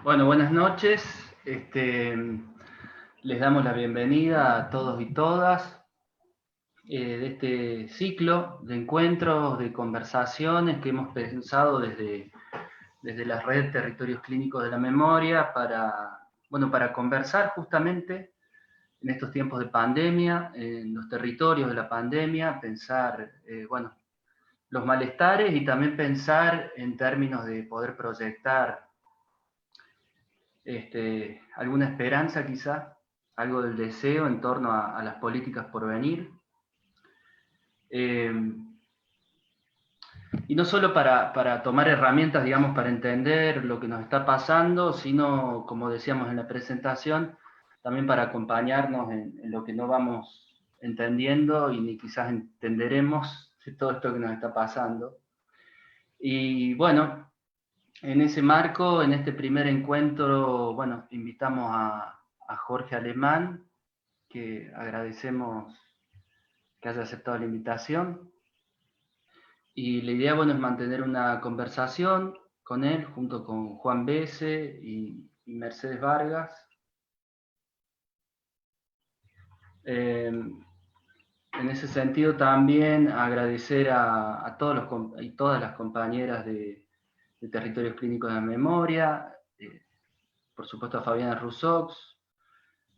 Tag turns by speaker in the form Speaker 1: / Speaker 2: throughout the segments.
Speaker 1: Bueno, buenas noches. Les damos la bienvenida a todos y todas de este ciclo de encuentros, de conversaciones que hemos pensado desde la red Territorios Clínicos de la Memoria para conversar justamente en estos tiempos de pandemia, en los territorios de la pandemia, pensar, los malestares y también pensar en términos de poder proyectar alguna esperanza quizá, algo del deseo en torno a las políticas por venir. Y no solo para tomar herramientas, digamos, para entender lo que nos está pasando, sino, como decíamos en la presentación, también para acompañarnos en lo que no vamos entendiendo y ni quizás entenderemos de todo esto que nos está pasando. Y bueno, en ese marco, en este primer encuentro, bueno, invitamos a Jorge Alemán, que agradecemos que haya aceptado la invitación. Y la idea, bueno, es mantener una conversación con él, junto con Juan Bese y Mercedes Vargas. En ese sentido, también agradecer a todos y todas las compañeras de Territorios Clínicos de la Memoria, por supuesto a Fabiana Rousseaux,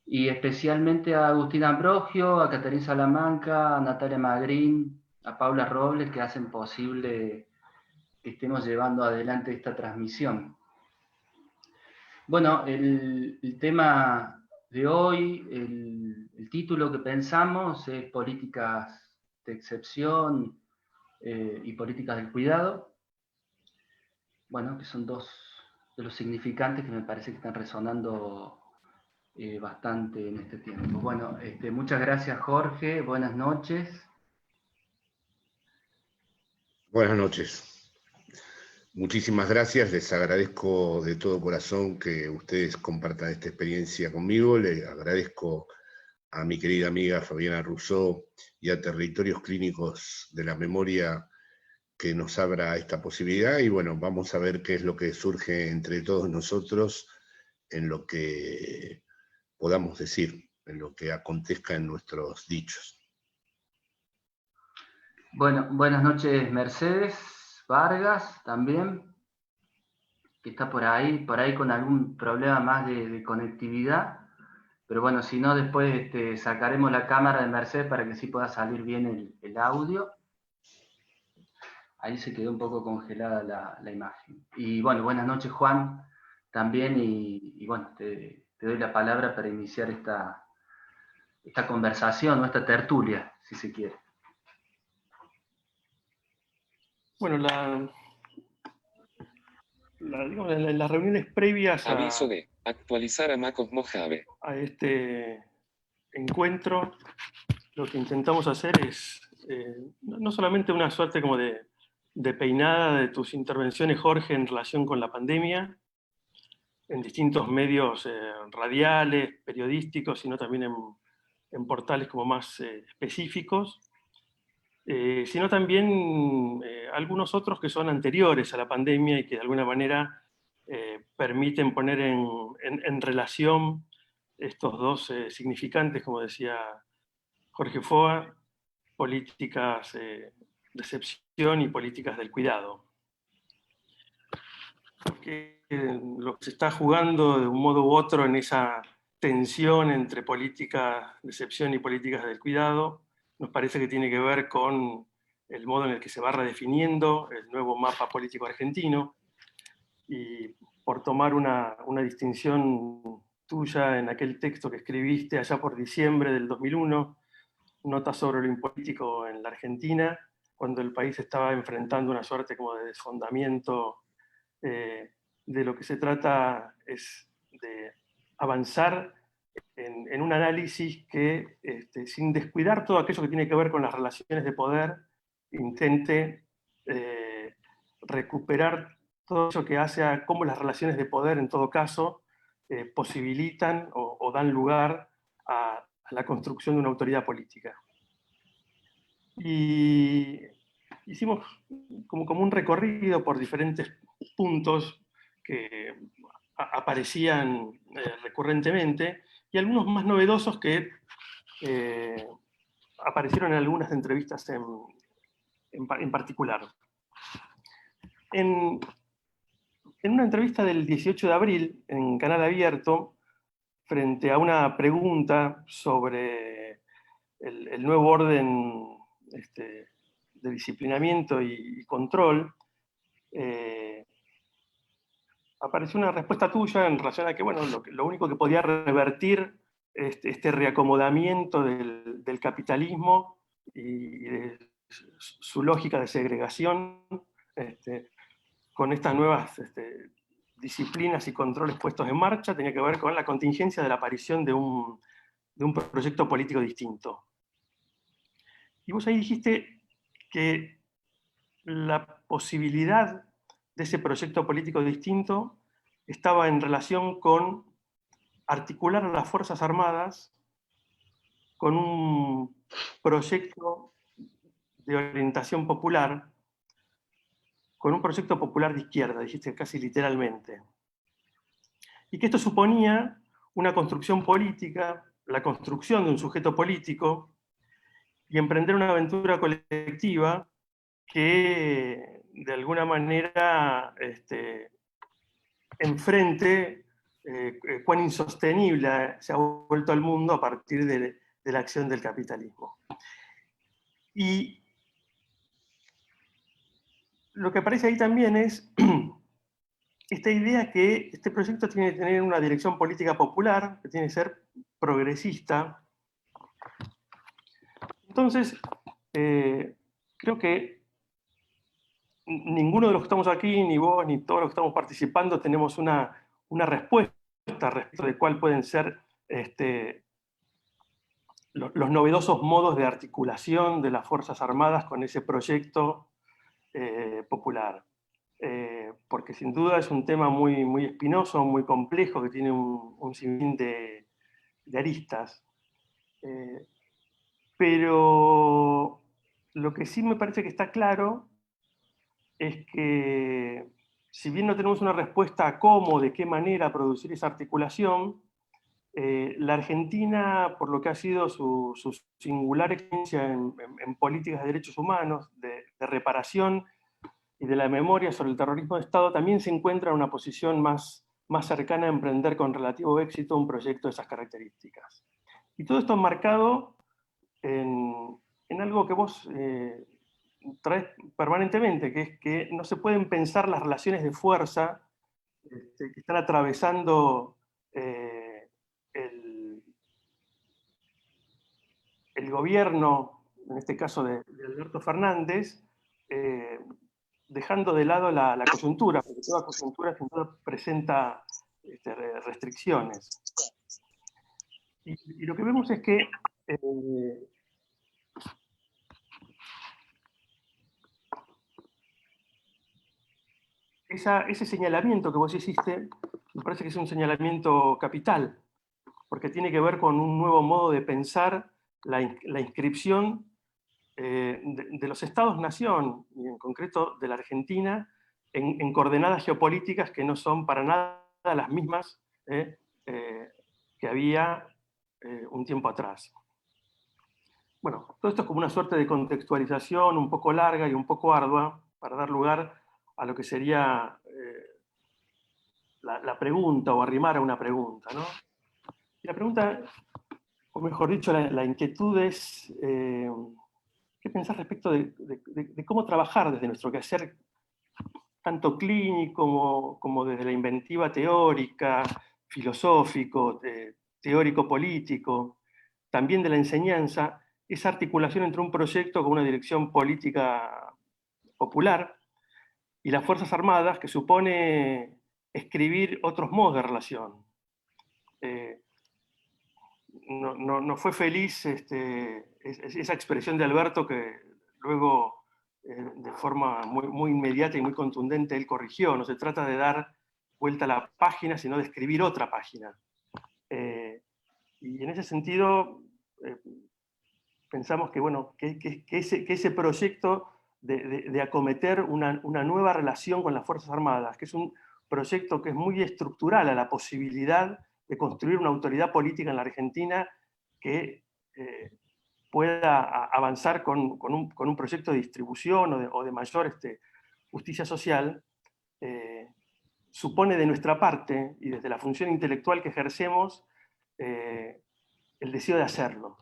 Speaker 1: y especialmente a Agustín Ambrogio, a Caterina Salamanca, a Natalia Magrín, a Paula Robles, que hacen posible que estemos llevando adelante esta transmisión. Bueno, el tema de hoy, el título que pensamos es Políticas de Excepción y Políticas del Cuidado. Bueno, que son dos de los significantes que me parece que están resonando bastante en este tiempo. Bueno, muchas gracias Jorge, buenas noches.
Speaker 2: Buenas noches. Muchísimas gracias, les agradezco de todo corazón que ustedes compartan esta experiencia conmigo, le agradezco a mi querida amiga Fabiana Rousseaux y a Territorios Clínicos de la Memoria que nos abra esta posibilidad y bueno, vamos a ver qué es lo que surge entre todos nosotros en lo que podamos decir, en lo que acontezca en nuestros dichos.
Speaker 1: Bueno, buenas noches Mercedes Vargas también, que está por ahí con algún problema más de conectividad, pero bueno, si no después sacaremos la cámara de Mercedes para que sí pueda salir bien el audio. Ahí se quedó un poco congelada la imagen. Y bueno, buenas noches Juan también, y bueno, te doy la palabra para iniciar esta conversación o esta tertulia, si se quiere.
Speaker 3: Bueno, en las reuniones previas
Speaker 4: Aviso de actualizar a MacOS Mojave.
Speaker 3: A este encuentro, lo que intentamos hacer es no solamente una suerte como de peinada de tus intervenciones, Jorge, en relación con la pandemia, en distintos medios radiales, periodísticos, sino también en portales como más específicos, sino también algunos otros que son anteriores a la pandemia y que de alguna manera permiten poner en relación estos dos significantes, como decía Jorge Foa, políticas de excepción y políticas del cuidado. Porque lo que se está jugando de un modo u otro en esa tensión entre políticas de excepción y políticas del cuidado nos parece que tiene que ver con el modo en el que se va redefiniendo el nuevo mapa político argentino. Y por tomar una distinción tuya en aquel texto que escribiste allá por diciembre del 2001, Nota sobre lo impolítico en la Argentina, cuando el país estaba enfrentando una suerte como de desfondamiento, de lo que se trata es de avanzar en un análisis que, sin descuidar todo aquello que tiene que ver con las relaciones de poder, intente recuperar todo eso que hace a cómo las relaciones de poder, en todo caso, posibilitan o dan lugar a la construcción de una autoridad política. Y hicimos como un recorrido por diferentes puntos que aparecían recurrentemente, y algunos más novedosos que aparecieron en algunas entrevistas en particular. En una entrevista del 18 de abril en Canal Abierto, frente a una pregunta sobre el nuevo orden de disciplinamiento y control, apareció una respuesta tuya en relación a que, bueno, lo único que podía revertir este reacomodamiento del capitalismo y de su lógica de segregación, con estas nuevas disciplinas y controles puestos en marcha, tenía que ver con la contingencia de la aparición de un proyecto político distinto. Y vos ahí dijiste que la posibilidad de ese proyecto político distinto estaba en relación con articular a las Fuerzas Armadas con un proyecto de orientación popular, con un proyecto popular de izquierda, dijiste casi literalmente. Y que esto suponía una construcción política, la construcción de un sujeto político, y emprender una aventura colectiva que de alguna manera enfrente cuán insostenible se ha vuelto el mundo a partir de la acción del capitalismo. Y lo que aparece ahí también es esta idea que este proyecto tiene que tener una dirección política popular, que tiene que ser progresista. Entonces, creo que ninguno de los que estamos aquí, ni vos, ni todos los que estamos participando, tenemos una respuesta respecto de cuál pueden ser los novedosos modos de articulación de las Fuerzas Armadas con ese proyecto popular. Porque sin duda es un tema muy, muy espinoso, muy complejo, que tiene un sinfín de aristas. Pero lo que sí me parece que está claro es que, si bien no tenemos una respuesta a cómo, de qué manera producir esa articulación, la Argentina, por lo que ha sido su singular experiencia en políticas de derechos humanos, de reparación y de la memoria sobre el terrorismo de Estado, también se encuentra en una posición más cercana a emprender con relativo éxito un proyecto de esas características. Y todo esto marcado en algo que vos traes permanentemente, que es que no se pueden pensar las relaciones de fuerza que están atravesando el gobierno, en este caso de Alberto Fernández, dejando de lado la coyuntura, porque toda coyuntura sin duda presenta restricciones. Y lo que vemos es que ese señalamiento que vos hiciste, me parece que es un señalamiento capital, porque tiene que ver con un nuevo modo de pensar la inscripción de los estados-nación, y en concreto de la Argentina, en coordenadas geopolíticas que no son para nada las mismas que había un tiempo atrás. Bueno, todo esto es como una suerte de contextualización un poco larga y un poco ardua para dar lugar a lo que sería la pregunta, o arrimar a una pregunta, ¿no? Y la pregunta, o mejor dicho, la inquietud es qué pensar respecto de cómo trabajar desde nuestro quehacer, tanto clínico como desde la inventiva teórica, filosófico, teórico-político, también de la enseñanza, esa articulación entre un proyecto con una dirección política popular y las Fuerzas Armadas, que supone escribir otros modos de relación. No fue feliz esa expresión de Alberto que luego, de forma muy inmediata y muy contundente, él corrigió. No se trata de dar vuelta a la página, sino de escribir otra página. Y en ese sentido, pensamos que, bueno, que ese proyecto de acometer una nueva relación con las Fuerzas Armadas, que es un proyecto que es muy estructural a la posibilidad de construir una autoridad política en la Argentina que pueda avanzar con un proyecto de distribución o de mayor justicia social, supone de nuestra parte, y desde la función intelectual que ejercemos, el deseo de hacerlo.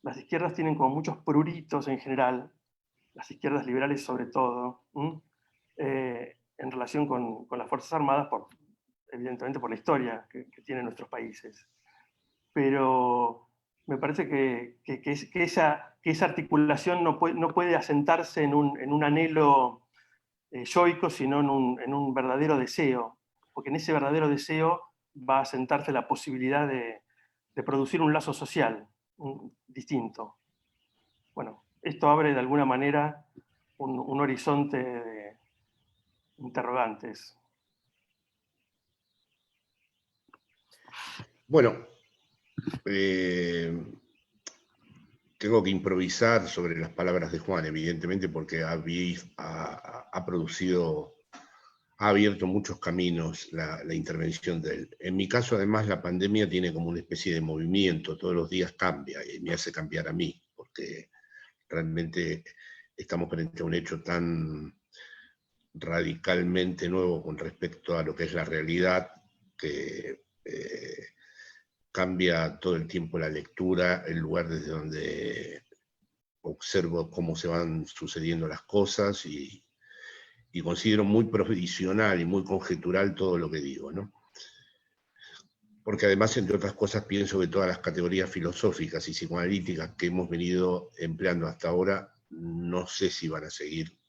Speaker 3: Las izquierdas tienen como muchos pruritos en general, las izquierdas liberales sobre todo, en relación con las Fuerzas Armadas, evidentemente por la historia que tienen nuestros países. Pero me parece que esa articulación no puede asentarse en un anhelo yoico, sino en un verdadero deseo, porque en ese verdadero deseo va a sentarse la posibilidad de producir un lazo social distinto. Bueno, esto abre de alguna manera un horizonte de interrogantes.
Speaker 2: Bueno, tengo que improvisar sobre las palabras de Juan, evidentemente, porque ha abierto muchos caminos la intervención de él. En mi caso, además, la pandemia tiene como una especie de movimiento, todos los días cambia, y me hace cambiar a mí, porque realmente estamos frente a un hecho tan radicalmente nuevo con respecto a lo que es la realidad, que cambia todo el tiempo la lectura, el lugar desde donde observo cómo se van sucediendo las cosas, y considero muy provisional y muy conjetural todo lo que digo, ¿no? Porque además, entre otras cosas, pienso que todas las categorías filosóficas y psicoanalíticas que hemos venido empleando hasta ahora, no sé si van a seguir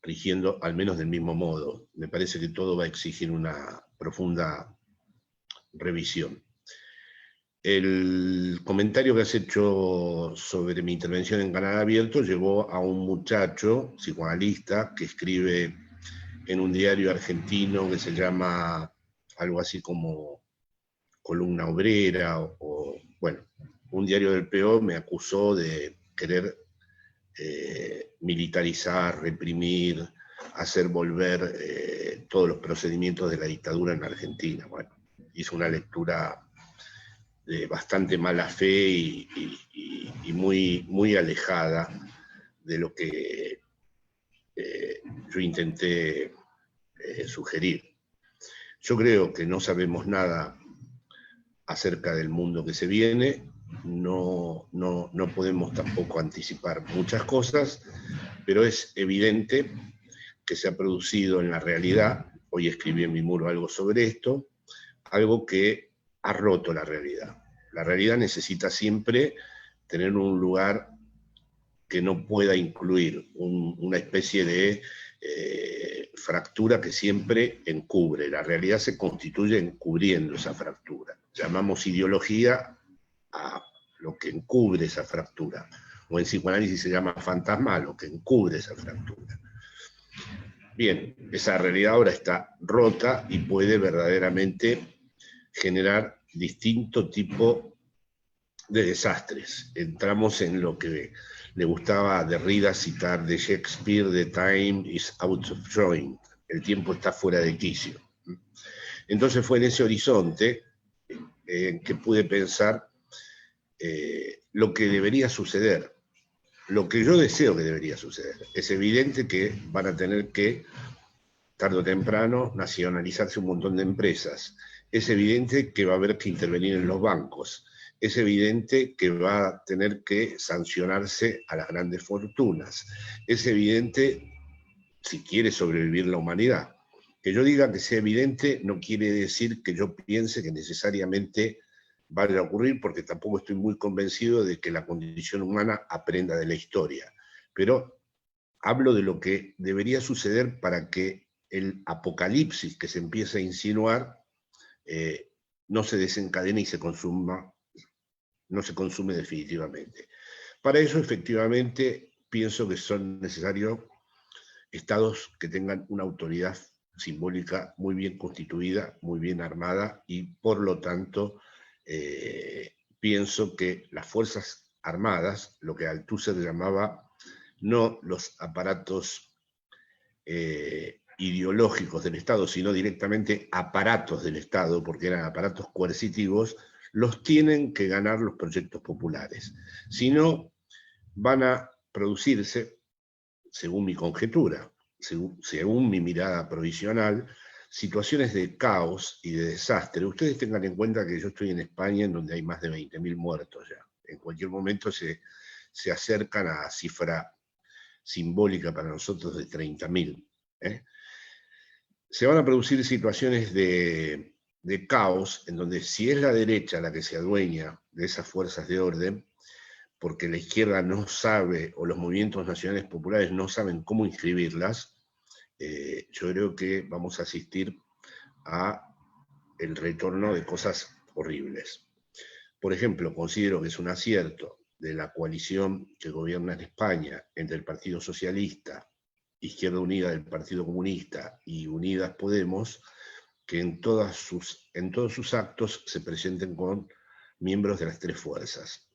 Speaker 2: rigiendo, al menos del mismo modo. Me parece que todo va a exigir una profunda revisión. El comentario que has hecho sobre mi intervención en Canal Abierto llevó a un muchacho psicoanalista que escribe en un diario argentino que se llama algo así como Columna Obrera, bueno, un diario del PO me acusó de querer militarizar, reprimir, hacer volver todos los procedimientos de la dictadura en Argentina. Bueno, hizo una lectura de bastante mala fe y muy, muy alejada de lo que yo intenté sugerir. Yo creo que no sabemos nada acerca del mundo que se viene, no podemos tampoco anticipar muchas cosas, pero es evidente que se ha producido en la realidad, hoy escribí en mi muro algo sobre esto, algo que ha roto la realidad. La realidad necesita siempre tener un lugar que no pueda incluir una especie de fractura que siempre encubre. La realidad se constituye encubriendo esa fractura. Llamamos ideología a lo que encubre esa fractura, o en psicoanálisis se llama fantasma a lo que encubre esa fractura. Bien, esa realidad ahora está rota y puede verdaderamente generar distinto tipo de desastres. Entramos en lo que le gustaba a Derrida citar de Shakespeare: "The time is out of joint", el tiempo está fuera de quicio. Entonces fue en ese horizonte que pude pensar lo que debería suceder, lo que yo deseo que debería suceder. Es evidente que van a tener que, tarde o temprano, nacionalizarse un montón de empresas. Es evidente que va a haber que intervenir en los bancos. Es evidente que va a tener que sancionarse a las grandes fortunas. Es evidente, si quiere sobrevivir la humanidad. Que yo diga que sea evidente no quiere decir que yo piense que necesariamente vaya a ocurrir, porque tampoco estoy muy convencido de que la condición humana aprenda de la historia. Pero hablo de lo que debería suceder para que el apocalipsis que se empieza a insinuar no se desencadene y no se consume definitivamente. Para eso, efectivamente, pienso que son necesarios estados que tengan una autoridad simbólica muy bien constituida, muy bien armada, y por lo tanto pienso que las Fuerzas Armadas, lo que Althusser llamaba no los aparatos ideológicos del Estado, sino directamente aparatos del Estado, porque eran aparatos coercitivos, los tienen que ganar los proyectos populares. Si no, van a producirse, según mi conjetura, según mi mirada provisional, situaciones de caos y de desastre. Ustedes tengan en cuenta que yo estoy en España, en donde hay más de 20.000 muertos ya. En cualquier momento se acercan a la cifra simbólica para nosotros de 30.000. Se van a producir situaciones de caos, en donde si es la derecha la que se adueña de esas fuerzas de orden, porque la izquierda no sabe, o los movimientos nacionales populares no saben cómo inscribirlas, yo creo que vamos a asistir a el retorno de cosas horribles. Por ejemplo, considero que es un acierto de la coalición que gobierna en España entre el Partido Socialista, Izquierda Unida del Partido Comunista y Unidas Podemos, que en todos sus actos se presenten con miembros de las tres fuerzas.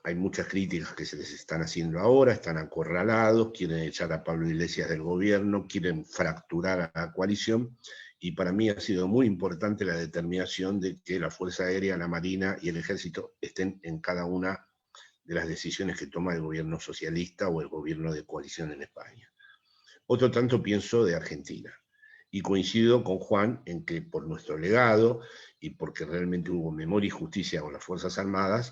Speaker 2: Hay muchas críticas que se les están haciendo ahora, están acorralados, quieren echar a Pablo Iglesias del gobierno, quieren fracturar a la coalición, y para mí ha sido muy importante la determinación de que la Fuerza Aérea, la Marina y el Ejército estén en cada una de las decisiones que toma el gobierno socialista o el gobierno de coalición en España. Otro tanto pienso de Argentina, y coincido con Juan en que por nuestro legado, y porque realmente hubo memoria y justicia con las Fuerzas Armadas,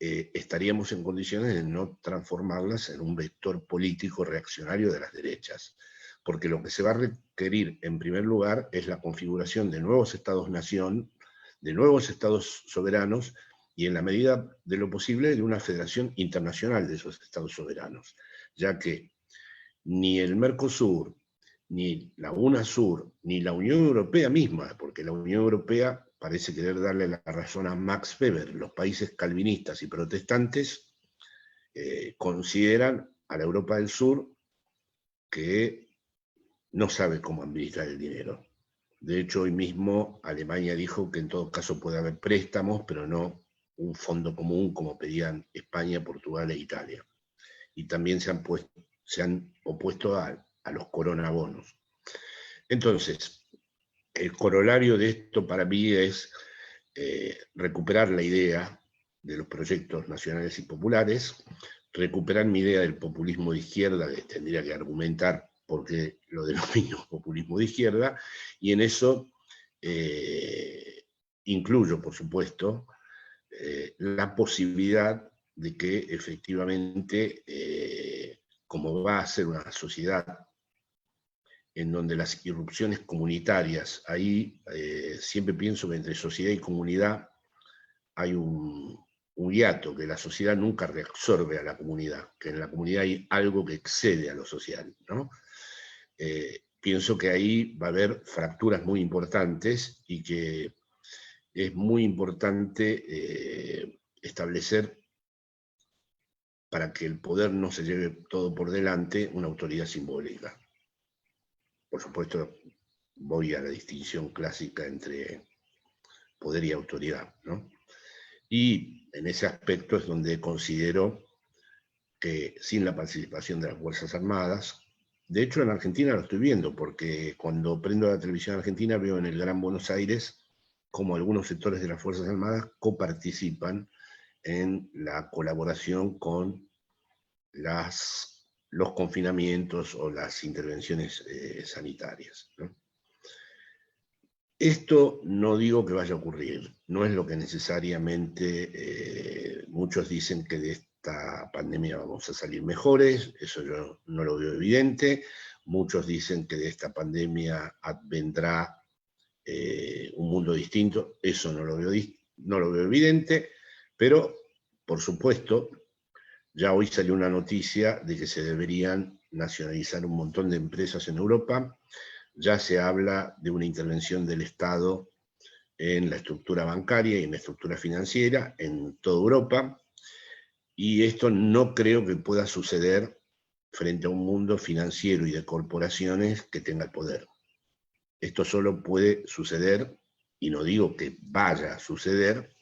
Speaker 2: estaríamos en condiciones de no transformarlas en un vector político reaccionario de las derechas, porque lo que se va a requerir en primer lugar es la configuración de nuevos estados-nación, de nuevos estados soberanos, y en la medida de lo posible de una federación internacional de esos estados soberanos, ya que ni el Mercosur, ni la UNASUR, ni la Unión Europea misma, porque la Unión Europea parece querer darle la razón a Max Weber, los países calvinistas y protestantes consideran a la Europa del Sur que no sabe cómo administrar el dinero. De hecho, hoy mismo Alemania dijo que en todo caso puede haber préstamos, pero no un fondo común como pedían España, Portugal e Italia. Y también se han opuesto a los coronabonos. Entonces, el corolario de esto para mí es recuperar la idea de los proyectos nacionales y populares, recuperar mi idea del populismo de izquierda, que tendría que argumentar por qué lo denomino populismo de izquierda, y en eso incluyo, por supuesto, la posibilidad de que efectivamente, como va a ser una sociedad en donde las irrupciones comunitarias, ahí siempre pienso que entre sociedad y comunidad hay un hiato, que la sociedad nunca reabsorbe a la comunidad, que en la comunidad hay algo que excede a lo social, ¿no? Pienso que ahí va a haber fracturas muy importantes y que es muy importante establecer, para que el poder no se lleve todo por delante, una autoridad simbólica. Por supuesto, voy a la distinción clásica entre poder y autoridad, ¿no? Y en ese aspecto es donde considero que sin la participación de las Fuerzas Armadas, de hecho en Argentina lo estoy viendo, porque cuando prendo la televisión argentina veo en el Gran Buenos Aires cómo algunos sectores de las Fuerzas Armadas coparticipan en la colaboración con los confinamientos o las intervenciones sanitarias, ¿no? Esto no digo que vaya a ocurrir, no es lo que necesariamente muchos dicen que de esta pandemia vamos a salir mejores, eso yo no lo veo evidente. Muchos dicen que de esta pandemia vendrá un mundo distinto, eso no lo veo evidente, pero por supuesto, ya hoy salió una noticia de que se deberían nacionalizar un montón de empresas en Europa. Ya se habla de una intervención del Estado en la estructura bancaria y en la estructura financiera en toda Europa, y esto no creo que pueda suceder frente a un mundo financiero y de corporaciones que tenga el poder. Esto solo puede suceder, y no digo que vaya a suceder,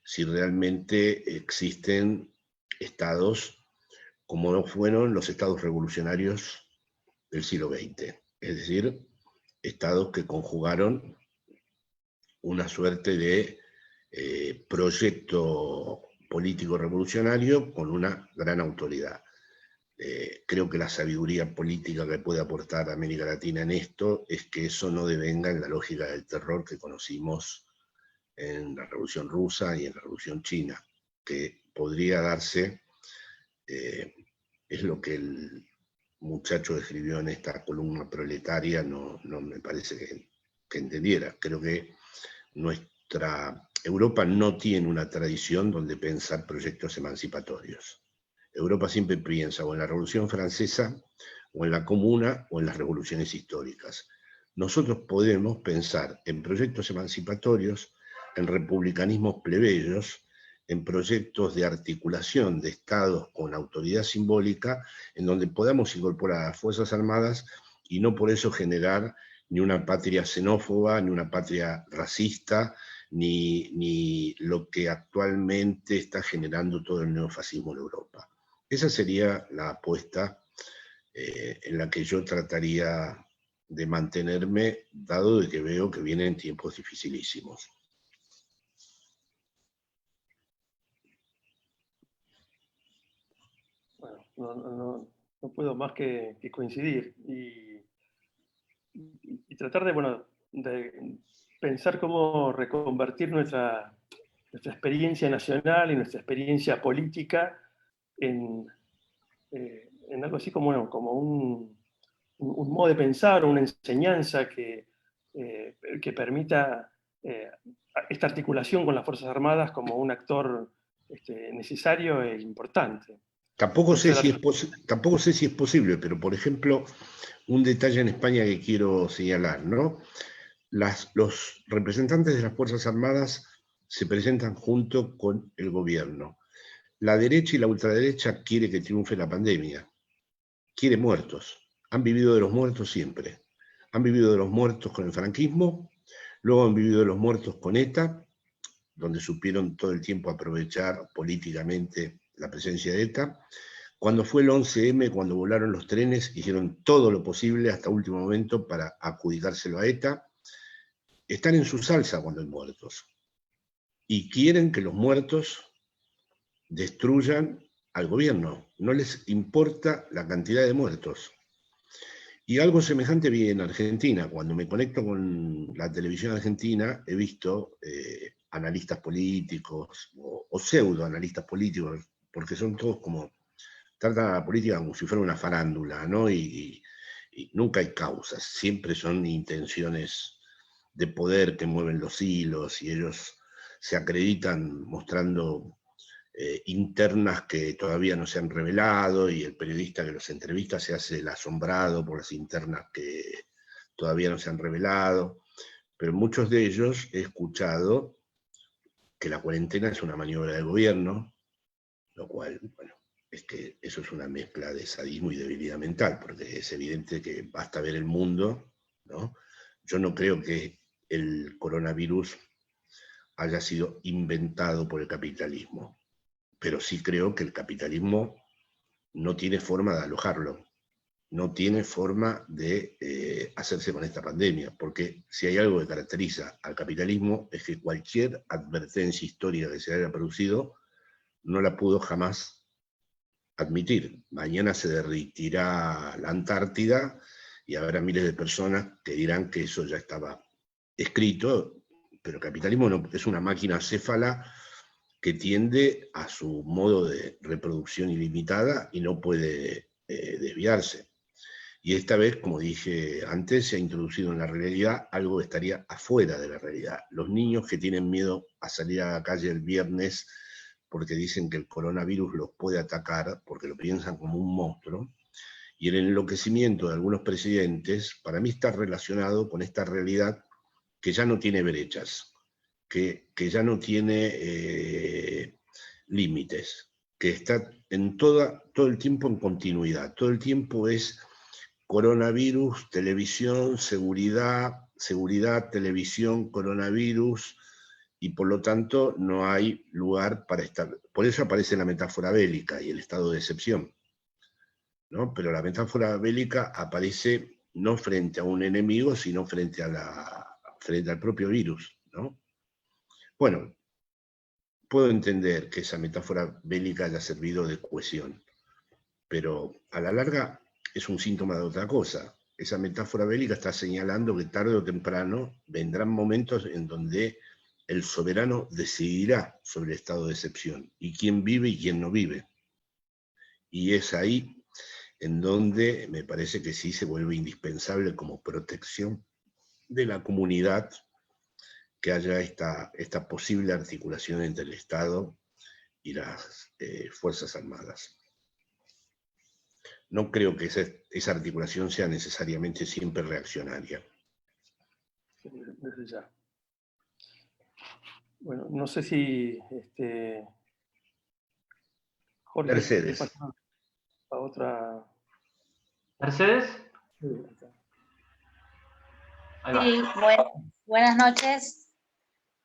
Speaker 2: si realmente existen estados como no fueron los estados revolucionarios del siglo XX. Es decir, estados que conjugaron una suerte de proyecto político revolucionario con una gran autoridad. Creo que la sabiduría política que puede aportar América Latina en esto es que eso no devenga en la lógica del terror que conocimos en la Revolución Rusa y en la Revolución China, que podría darse, es lo que el muchacho escribió en esta columna proletaria, no me parece que entendiera. Creo que nuestra Europa no tiene una tradición donde pensar proyectos emancipatorios. Europa siempre piensa o en la Revolución Francesa, o en la Comuna, o en las revoluciones históricas. Nosotros podemos pensar en proyectos emancipatorios, en republicanismos plebeyos, en proyectos de articulación de estados con autoridad simbólica, en donde podamos incorporar a las Fuerzas Armadas y no por eso generar ni una patria xenófoba, ni una patria racista, ni lo que actualmente está generando todo el neofascismo en Europa. Esa sería la apuesta en la que yo trataría de mantenerme, dado de que veo que vienen tiempos dificilísimos.
Speaker 3: Bueno, no puedo más que coincidir y tratar de pensar cómo reconvertir nuestra experiencia nacional y nuestra experiencia política en algo así como un modo de pensar, una enseñanza que permita esta articulación con las Fuerzas Armadas como un actor necesario e importante.
Speaker 2: Tampoco sé si es posible, pero por ejemplo, un detalle en España que quiero señalar, ¿no? Los representantes de las Fuerzas Armadas se presentan junto con el gobierno. La derecha y la ultraderecha quiere que triunfe la pandemia, quiere muertos. Han vivido de los muertos siempre. Han vivido de los muertos con el franquismo, luego han vivido de los muertos con ETA, donde supieron todo el tiempo aprovechar políticamente la presencia de ETA. Cuando fue el 11M, cuando volaron los trenes, hicieron todo lo posible hasta último momento para adjudicárselo a ETA. Están en su salsa cuando hay muertos. Y quieren que los muertos destruyan al gobierno. No les importa la cantidad de muertos. Y algo semejante vi en Argentina. Cuando me conecto con la televisión argentina, he visto analistas políticos o pseudo-analistas políticos, porque son todos como, tratan a la política como si fuera una farándula, ¿no? Y nunca hay causas, siempre son intenciones de poder que mueven los hilos y ellos se acreditan mostrando internas que todavía no se han revelado y el periodista que los entrevista se hace el asombrado por las internas que todavía no se han revelado, pero muchos de ellos he escuchado que la cuarentena es una maniobra del gobierno, lo cual, bueno, es que eso es una mezcla de sadismo y debilidad mental, porque es evidente que basta ver el mundo, ¿no? Yo no creo que el coronavirus haya sido inventado por el capitalismo, pero sí creo que el capitalismo no tiene forma de alojarlo, no tiene forma de hacerse con esta pandemia, porque si hay algo que caracteriza al capitalismo es que cualquier advertencia histórica que se haya producido no la pudo jamás admitir. Mañana se derretirá la Antártida y habrá miles de personas que dirán que eso ya estaba escrito, pero el capitalismo no, es una máquina céfala que tiende a su modo de reproducción ilimitada y no puede desviarse. Y esta vez, como dije antes, se ha introducido en la realidad algo que estaría afuera de la realidad. Los niños que tienen miedo a salir a la calle el viernes porque dicen que el coronavirus los puede atacar, porque lo piensan como un monstruo, y el enloquecimiento de algunos presidentes, para mí está relacionado con esta realidad que ya no tiene brechas, que ya no tiene límites, que está en todo el tiempo en continuidad, todo el tiempo es coronavirus, televisión, seguridad, televisión, coronavirus, y por lo tanto no hay lugar para estar. Por eso aparece la metáfora bélica y el estado de excepción. ¿no? Pero la metáfora bélica aparece no frente a un enemigo, sino frente al propio virus, ¿no? Bueno, puedo entender que esa metáfora bélica haya servido de cohesión, pero a la larga es un síntoma de otra cosa. Esa metáfora bélica está señalando que tarde o temprano vendrán momentos en donde el soberano decidirá sobre el estado de excepción, y quién vive y quién no vive. Y es ahí en donde me parece que sí se vuelve indispensable como protección de la comunidad que haya esta posible articulación entre el Estado y las Fuerzas Armadas. No creo que esa articulación sea necesariamente siempre reaccionaria.
Speaker 3: Desde ya. Bueno, no sé si Jorge,
Speaker 2: Mercedes.
Speaker 3: a otra.
Speaker 1: ¿Mercedes? Ahí va.
Speaker 5: Sí, buenas noches.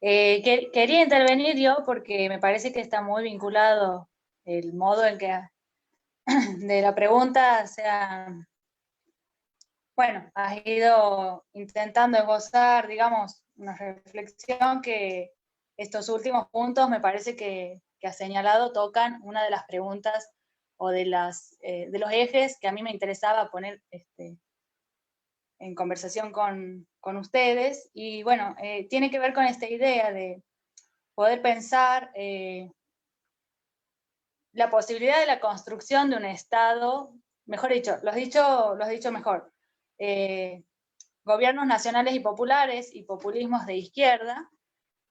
Speaker 5: Quería intervenir yo porque me parece que está muy vinculado el modo en que de la pregunta has ido intentando esbozar, digamos, una reflexión que estos últimos puntos me parece que has señalado tocan una de las preguntas o de los ejes que a mí me interesaba poner en conversación con ustedes, y bueno, tiene que ver con esta idea de poder pensar la posibilidad de la construcción de un Estado, mejor dicho, lo has dicho mejor, gobiernos nacionales y populares y populismos de izquierda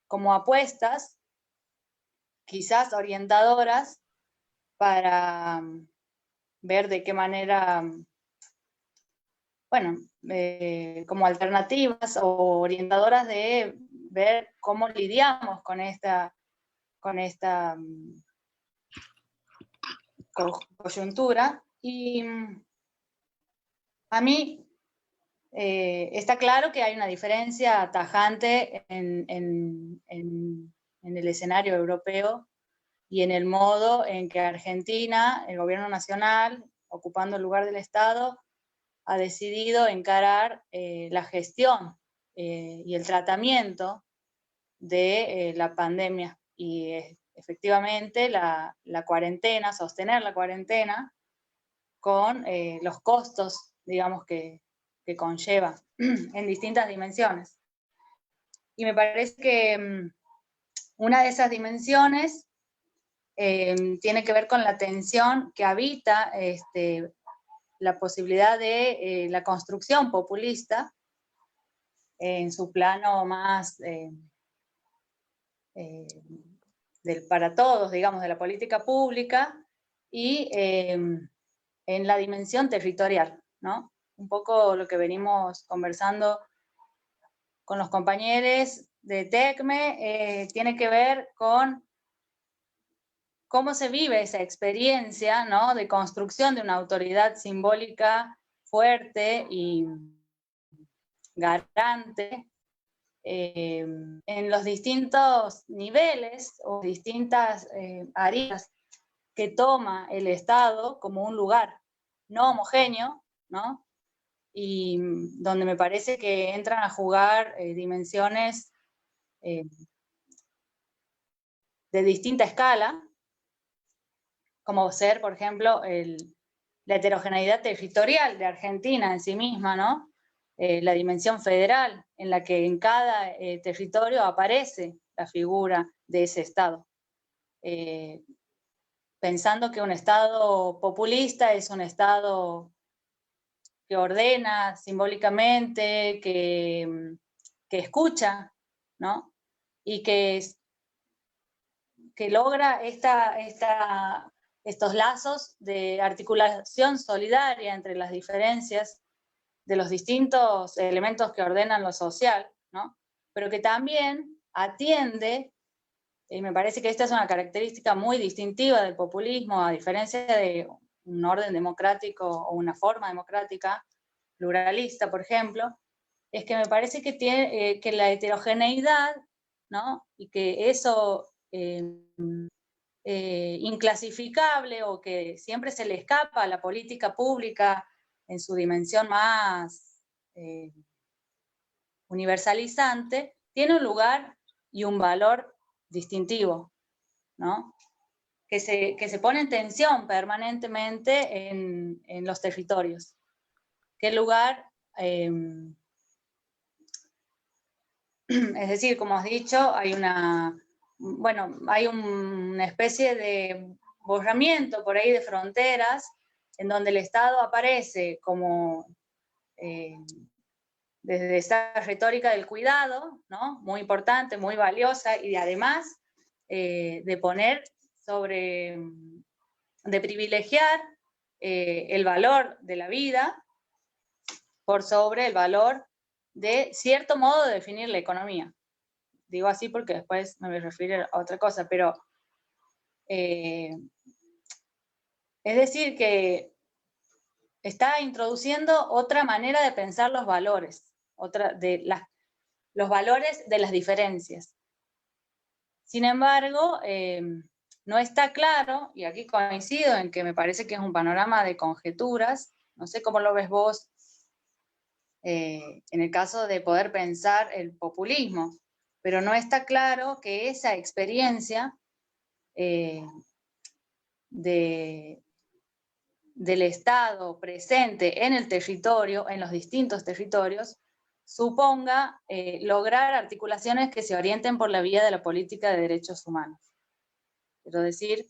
Speaker 5: como apuestas, quizás orientadoras, para ver de qué manera, bueno, como alternativas o orientadoras de ver cómo lidiamos con esta coyuntura. Y a mí está claro que hay una diferencia tajante en el escenario europeo y en el modo en que Argentina, el gobierno nacional, ocupando el lugar del Estado, ha decidido encarar la gestión y el tratamiento de la pandemia. Y efectivamente la cuarentena, sostener la cuarentena con los costos, digamos, que conlleva en distintas dimensiones. Y me parece que una de esas dimensiones tiene que ver con la tensión que habita la posibilidad de la construcción populista en su plano más para todos, digamos, de la política pública, y en la dimensión territorial, ¿no? Un poco lo que venimos conversando con los compañeros de TECME tiene que ver con cómo se vive esa experiencia, ¿no?, de construcción de una autoridad simbólica fuerte y garante en los distintos niveles o distintas áreas que toma el Estado como un lugar no homogéneo, ¿no?, y donde me parece que entran a jugar dimensiones de distinta escala, como ser, por ejemplo, la heterogeneidad territorial de Argentina en sí misma, ¿no? La dimensión federal, en la que en cada territorio aparece la figura de ese Estado. Pensando que un Estado populista es un Estado que ordena simbólicamente, que escucha, ¿no?, y que logra estos lazos de articulación solidaria entre las diferencias de los distintos elementos que ordenan lo social, ¿no?, pero que también atiende, y me parece que esta es una característica muy distintiva del populismo, a diferencia de un orden democrático o una forma democrática pluralista, por ejemplo, es que me parece que que la heterogeneidad, ¿no?, y que eso inclasificable o que siempre se le escapa a la política pública en su dimensión más universalizante, tiene un lugar y un valor distintivo, ¿no? Que se pone en tensión permanentemente en los territorios. ¿Qué lugar? Es decir, como has dicho, hay una especie de borramiento por ahí de fronteras en donde el Estado aparece como desde esa retórica del cuidado, ¿no? Muy importante, muy valiosa, y además de poner de privilegiar el valor de la vida por sobre el valor de cierto modo de definir la economía. Digo así porque después me voy a referir a otra cosa, pero es decir que está introduciendo otra manera de pensar los valores, los valores de las diferencias. Sin embargo, no está claro, y aquí coincido en que me parece que es un panorama de conjeturas, no sé cómo lo ves vos, en el caso de poder pensar el populismo, pero no está claro que esa experiencia del Estado presente en el territorio, en los distintos territorios, suponga lograr articulaciones que se orienten por la vía de la política de derechos humanos. Quiero decir,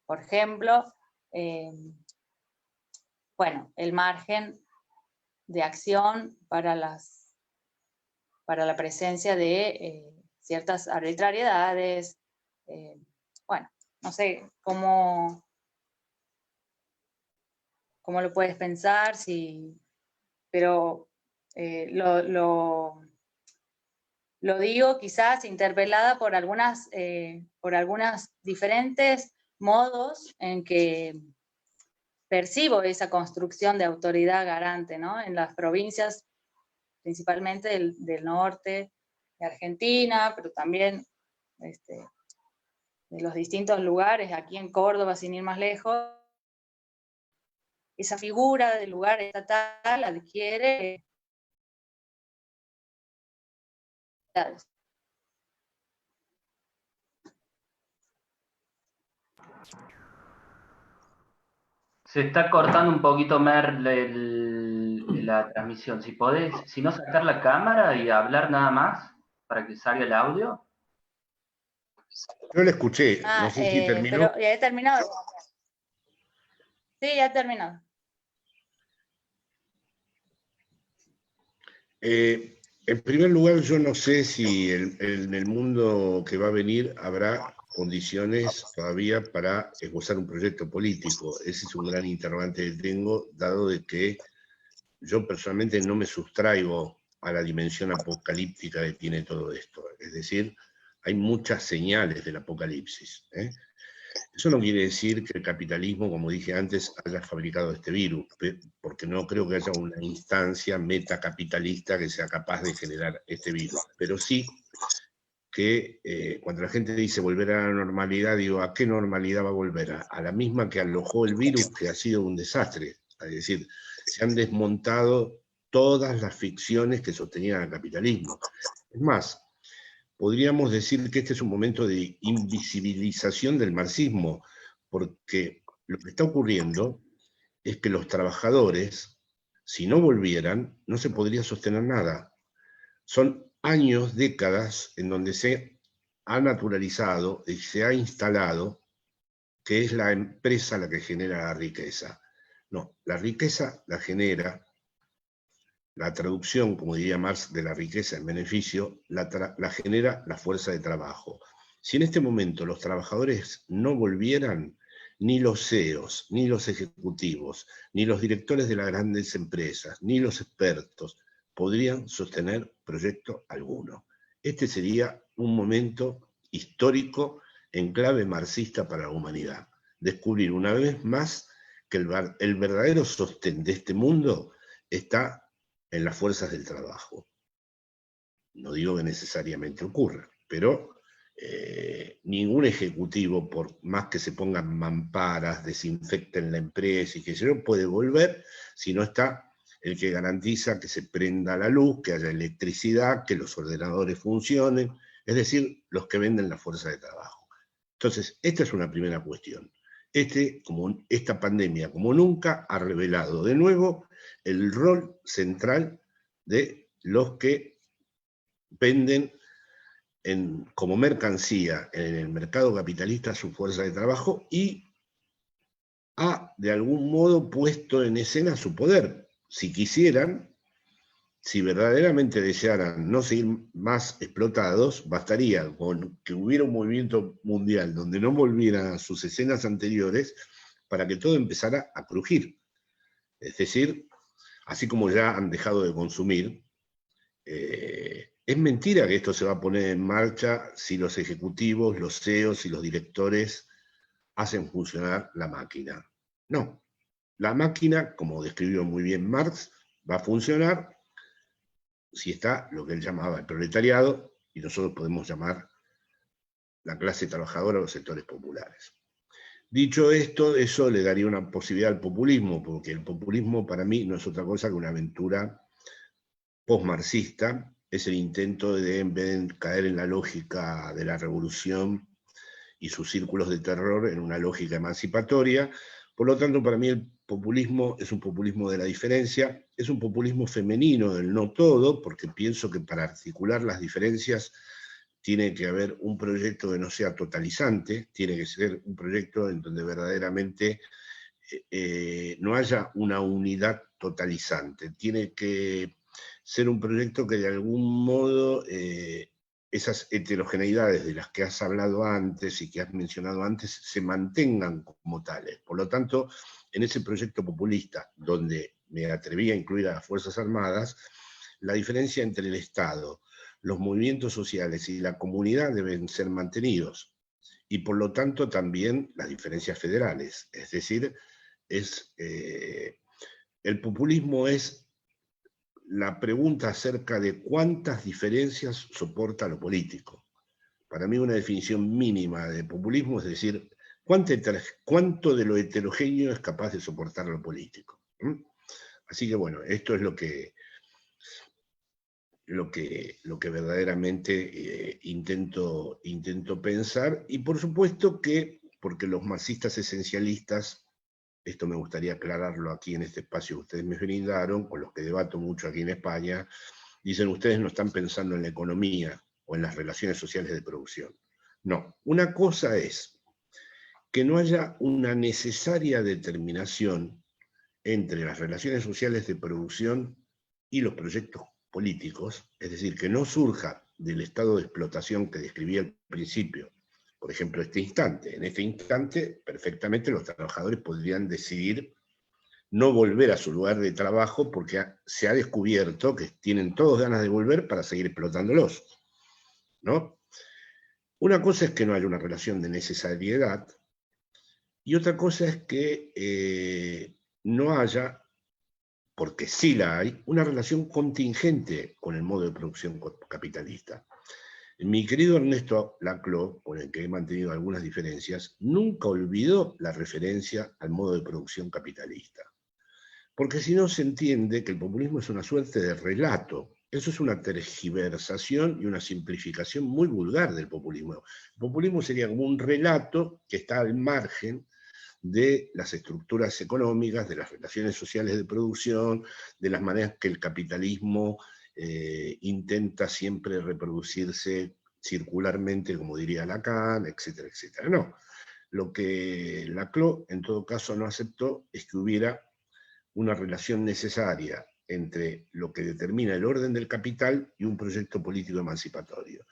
Speaker 5: por ejemplo, el margen de acción para la presencia de ciertas arbitrariedades, no sé cómo lo puedes pensar, pero lo digo quizás interpelada por algunas diferentes modos en que percibo esa construcción de autoridad garante, ¿no? En las provincias, principalmente del norte de Argentina, pero también de los distintos lugares, aquí en Córdoba, sin ir más lejos, esa figura del lugar estatal adquiere
Speaker 1: Se está cortando un poquito, Mer, la transmisión. Si podés, si no, sacar la cámara y hablar nada más para que salga el audio.
Speaker 2: Yo la escuché, no sé si terminó.
Speaker 5: Pero ya he terminado. Sí, ya he terminado.
Speaker 2: En primer lugar, yo no sé si en el mundo que va a venir habrá condiciones todavía para esbozar un proyecto político. Ese es un gran interrogante que tengo, dado de que yo personalmente no me sustraigo a la dimensión apocalíptica que tiene todo esto. Es decir, hay muchas señales del apocalipsis. Eso no quiere decir que el capitalismo, como dije antes, haya fabricado este virus, porque no creo que haya una instancia metacapitalista que sea capaz de generar este virus. Pero sí que cuando la gente dice volver a la normalidad, digo, ¿a qué normalidad va a volver? A la misma que alojó el virus, que ha sido un desastre. Es decir, se han desmontado todas las ficciones que sostenían al capitalismo. Es más, podríamos decir que este es un momento de invisibilización del marxismo, porque lo que está ocurriendo es que los trabajadores, si no volvieran, no se podría sostener nada. Son años, décadas, en donde se ha naturalizado y se ha instalado que es la empresa la que genera la riqueza. No, la riqueza la genera, la traducción, como diría Marx, de la riqueza en beneficio, la genera la fuerza de trabajo. Si en este momento los trabajadores no volvieran, ni los CEOs, ni los ejecutivos, ni los directores de las grandes empresas, ni los expertos podrían sostener proyecto alguno. Este sería un momento histórico en clave marxista para la humanidad. Descubrir una vez más que el verdadero sostén de este mundo está en las fuerzas del trabajo. No digo que necesariamente ocurra, pero ningún ejecutivo, por más que se pongan mamparas, desinfecten la empresa y que se no puede volver si no está el que garantiza que se prenda la luz, que haya electricidad, que los ordenadores funcionen, es decir, los que venden la fuerza de trabajo. Entonces, esta es una primera cuestión. Esta pandemia, como nunca, ha revelado de nuevo el rol central de los que venden como mercancía en el mercado capitalista su fuerza de trabajo y ha, de algún modo, puesto en escena su poder. Si quisieran, si verdaderamente desearan no seguir más explotados, bastaría con que hubiera un movimiento mundial donde no volvieran a sus escenas anteriores para que todo empezara a crujir. Es decir, así como ya han dejado de consumir, es mentira que esto se va a poner en marcha si los ejecutivos, los CEOs y los directores hacen funcionar la máquina. No, la máquina, como describió muy bien Marx, va a funcionar si está lo que él llamaba el proletariado, y nosotros podemos llamar la clase trabajadora o los sectores populares. Dicho esto, eso le daría una posibilidad al populismo, porque el populismo para mí no es otra cosa que una aventura post-marxista, es el intento de, en vez de caer en la lógica de la revolución y sus círculos de terror, en una lógica emancipatoria. Por lo tanto, para mí el populismo es un populismo de la diferencia, es un populismo femenino del no todo, porque pienso que para articular las diferencias tiene que haber un proyecto que no sea totalizante, tiene que ser un proyecto en donde verdaderamente no haya una unidad totalizante, tiene que ser un proyecto que de algún modo esas heterogeneidades de las que has hablado antes y que has mencionado antes se mantengan como tales. Por lo tanto, en ese proyecto populista, donde me atreví a incluir a las Fuerzas Armadas, la diferencia entre el Estado, los movimientos sociales y la comunidad deben ser mantenidos. Y por lo tanto también las diferencias federales. Es decir, el populismo es la pregunta acerca de cuántas diferencias soporta lo político. Para mí una definición mínima de populismo es decir, cuánto de lo heterogéneo es capaz de soportar lo político. Así que bueno, esto es lo que verdaderamente intento pensar, y por supuesto que, porque los marxistas esencialistas, esto me gustaría aclararlo aquí en este espacio que ustedes me brindaron, con los que debato mucho aquí en España, dicen ustedes no están pensando en la economía o en las relaciones sociales de producción. No, una cosa es que no haya una necesaria determinación entre las relaciones sociales de producción y los proyectos políticos, es decir, que no surja del estado de explotación que describí al principio. Por ejemplo, en este instante, perfectamente los trabajadores podrían decidir no volver a su lugar de trabajo porque se ha descubierto que tienen todos ganas de volver para seguir explotándolos, ¿no? Una cosa es que no haya una relación de necesariedad y otra cosa es que no haya, porque sí la hay, una relación contingente con el modo de producción capitalista. Mi querido Ernesto Laclau, con el que he mantenido algunas diferencias, nunca olvidó la referencia al modo de producción capitalista. Porque si no se entiende que el populismo es una suerte de relato. Eso es una tergiversación y una simplificación muy vulgar del populismo. El populismo sería como un relato que está al margen de las estructuras económicas, de las relaciones sociales de producción, de las maneras que el capitalismo intenta siempre reproducirse circularmente, como diría Lacan, etcétera, etcétera. No, lo que Laclau en todo caso no aceptó es que hubiera una relación necesaria entre lo que determina el orden del capital y un proyecto político emancipatorio,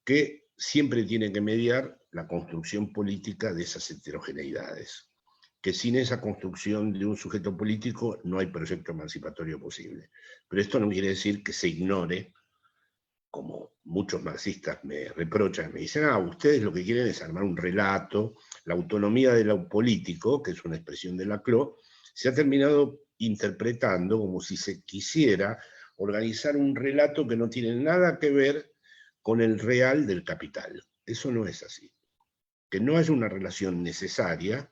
Speaker 2: que siempre tiene que mediar la construcción política de esas heterogeneidades, que sin esa construcción de un sujeto político no hay proyecto emancipatorio posible. Pero esto no quiere decir que se ignore, como muchos marxistas me reprochan, me dicen, ustedes lo que quieren es armar un relato, la autonomía de lo político, que es una expresión de Laclau, se ha terminado interpretando como si se quisiera organizar un relato que no tiene nada que ver con el real del capital. eso no es así. Que no haya una relación necesaria,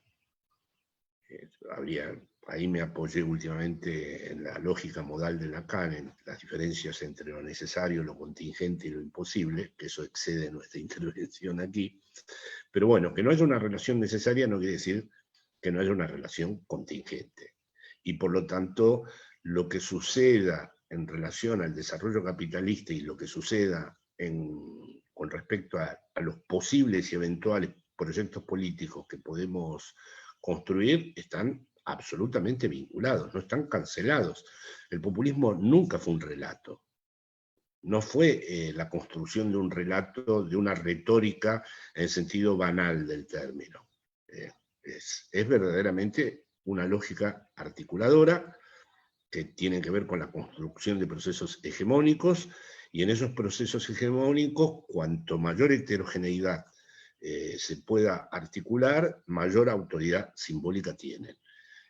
Speaker 2: ahí me apoyé últimamente en la lógica modal de Lacan, en las diferencias entre lo necesario, lo contingente y lo imposible, que eso excede nuestra intervención aquí. Pero bueno, que no haya una relación necesaria no quiere decir que no haya una relación contingente. Y por lo tanto, lo que suceda en relación al desarrollo capitalista y lo que suceda con respecto a los posibles y eventuales proyectos políticos que podemos construir están absolutamente vinculados, no están cancelados. El populismo nunca fue un relato. No fue la construcción de un relato, de una retórica en sentido banal del término. Es verdaderamente una lógica articuladora que tiene que ver con la construcción de procesos hegemónicos, y en esos procesos hegemónicos, cuanto mayor heterogeneidad se pueda articular, mayor autoridad simbólica tienen.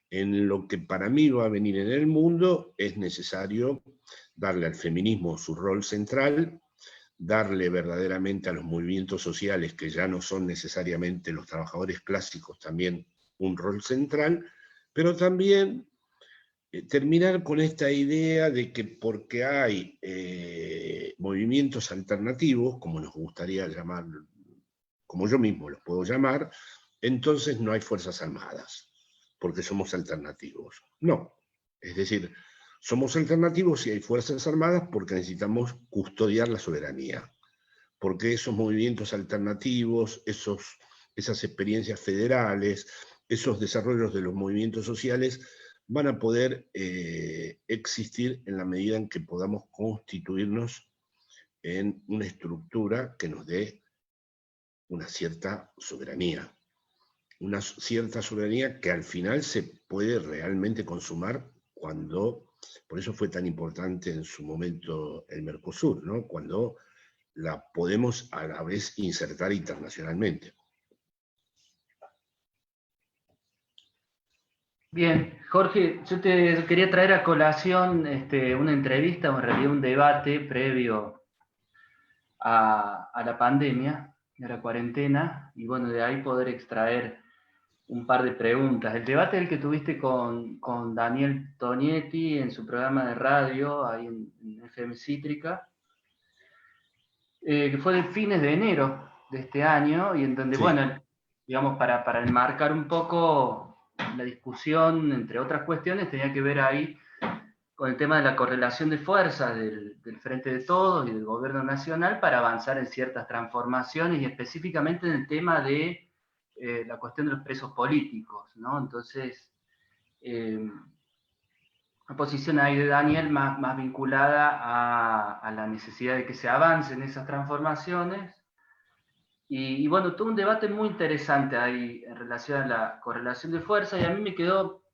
Speaker 2: En lo que para mí va a venir en el mundo, es necesario darle al feminismo su rol central, darle verdaderamente a los movimientos sociales, que ya no son necesariamente los trabajadores clásicos, también un rol central, pero también terminar con esta idea de que porque hay movimientos alternativos, como nos gustaría llamar, como yo mismo los puedo llamar, entonces no hay fuerzas armadas, porque somos alternativos. No, es decir, somos alternativos y hay fuerzas armadas porque necesitamos custodiar la soberanía, porque esos movimientos alternativos, esas experiencias federales, esos desarrollos de los movimientos sociales van a poder existir en la medida en que podamos constituirnos en una estructura que nos dé una cierta soberanía que al final se puede realmente consumar cuando, por eso fue tan importante en su momento el Mercosur, ¿no? Cuando la podemos a la vez insertar internacionalmente.
Speaker 1: Bien, Jorge, yo te quería traer a colación una entrevista, o en realidad un debate previo a la pandemia, a la cuarentena, y bueno, de ahí poder extraer un par de preguntas. El debate el que tuviste con Daniel Tonietti en su programa de radio, ahí en FM Cítrica, que fue de fines de enero de este año, y en donde, sí, bueno, digamos, para enmarcar un poco la discusión, entre otras cuestiones, tenía que ver ahí con el tema de la correlación de fuerzas del Frente de Todos y del Gobierno Nacional para avanzar en ciertas transformaciones, y específicamente en el tema de la cuestión de los presos políticos, ¿no? Entonces, una posición ahí de Daniel más vinculada a la necesidad de que se avance en esas transformaciones. Y bueno, tuvo un debate muy interesante ahí en relación a la correlación de fuerza, y a mí me quedó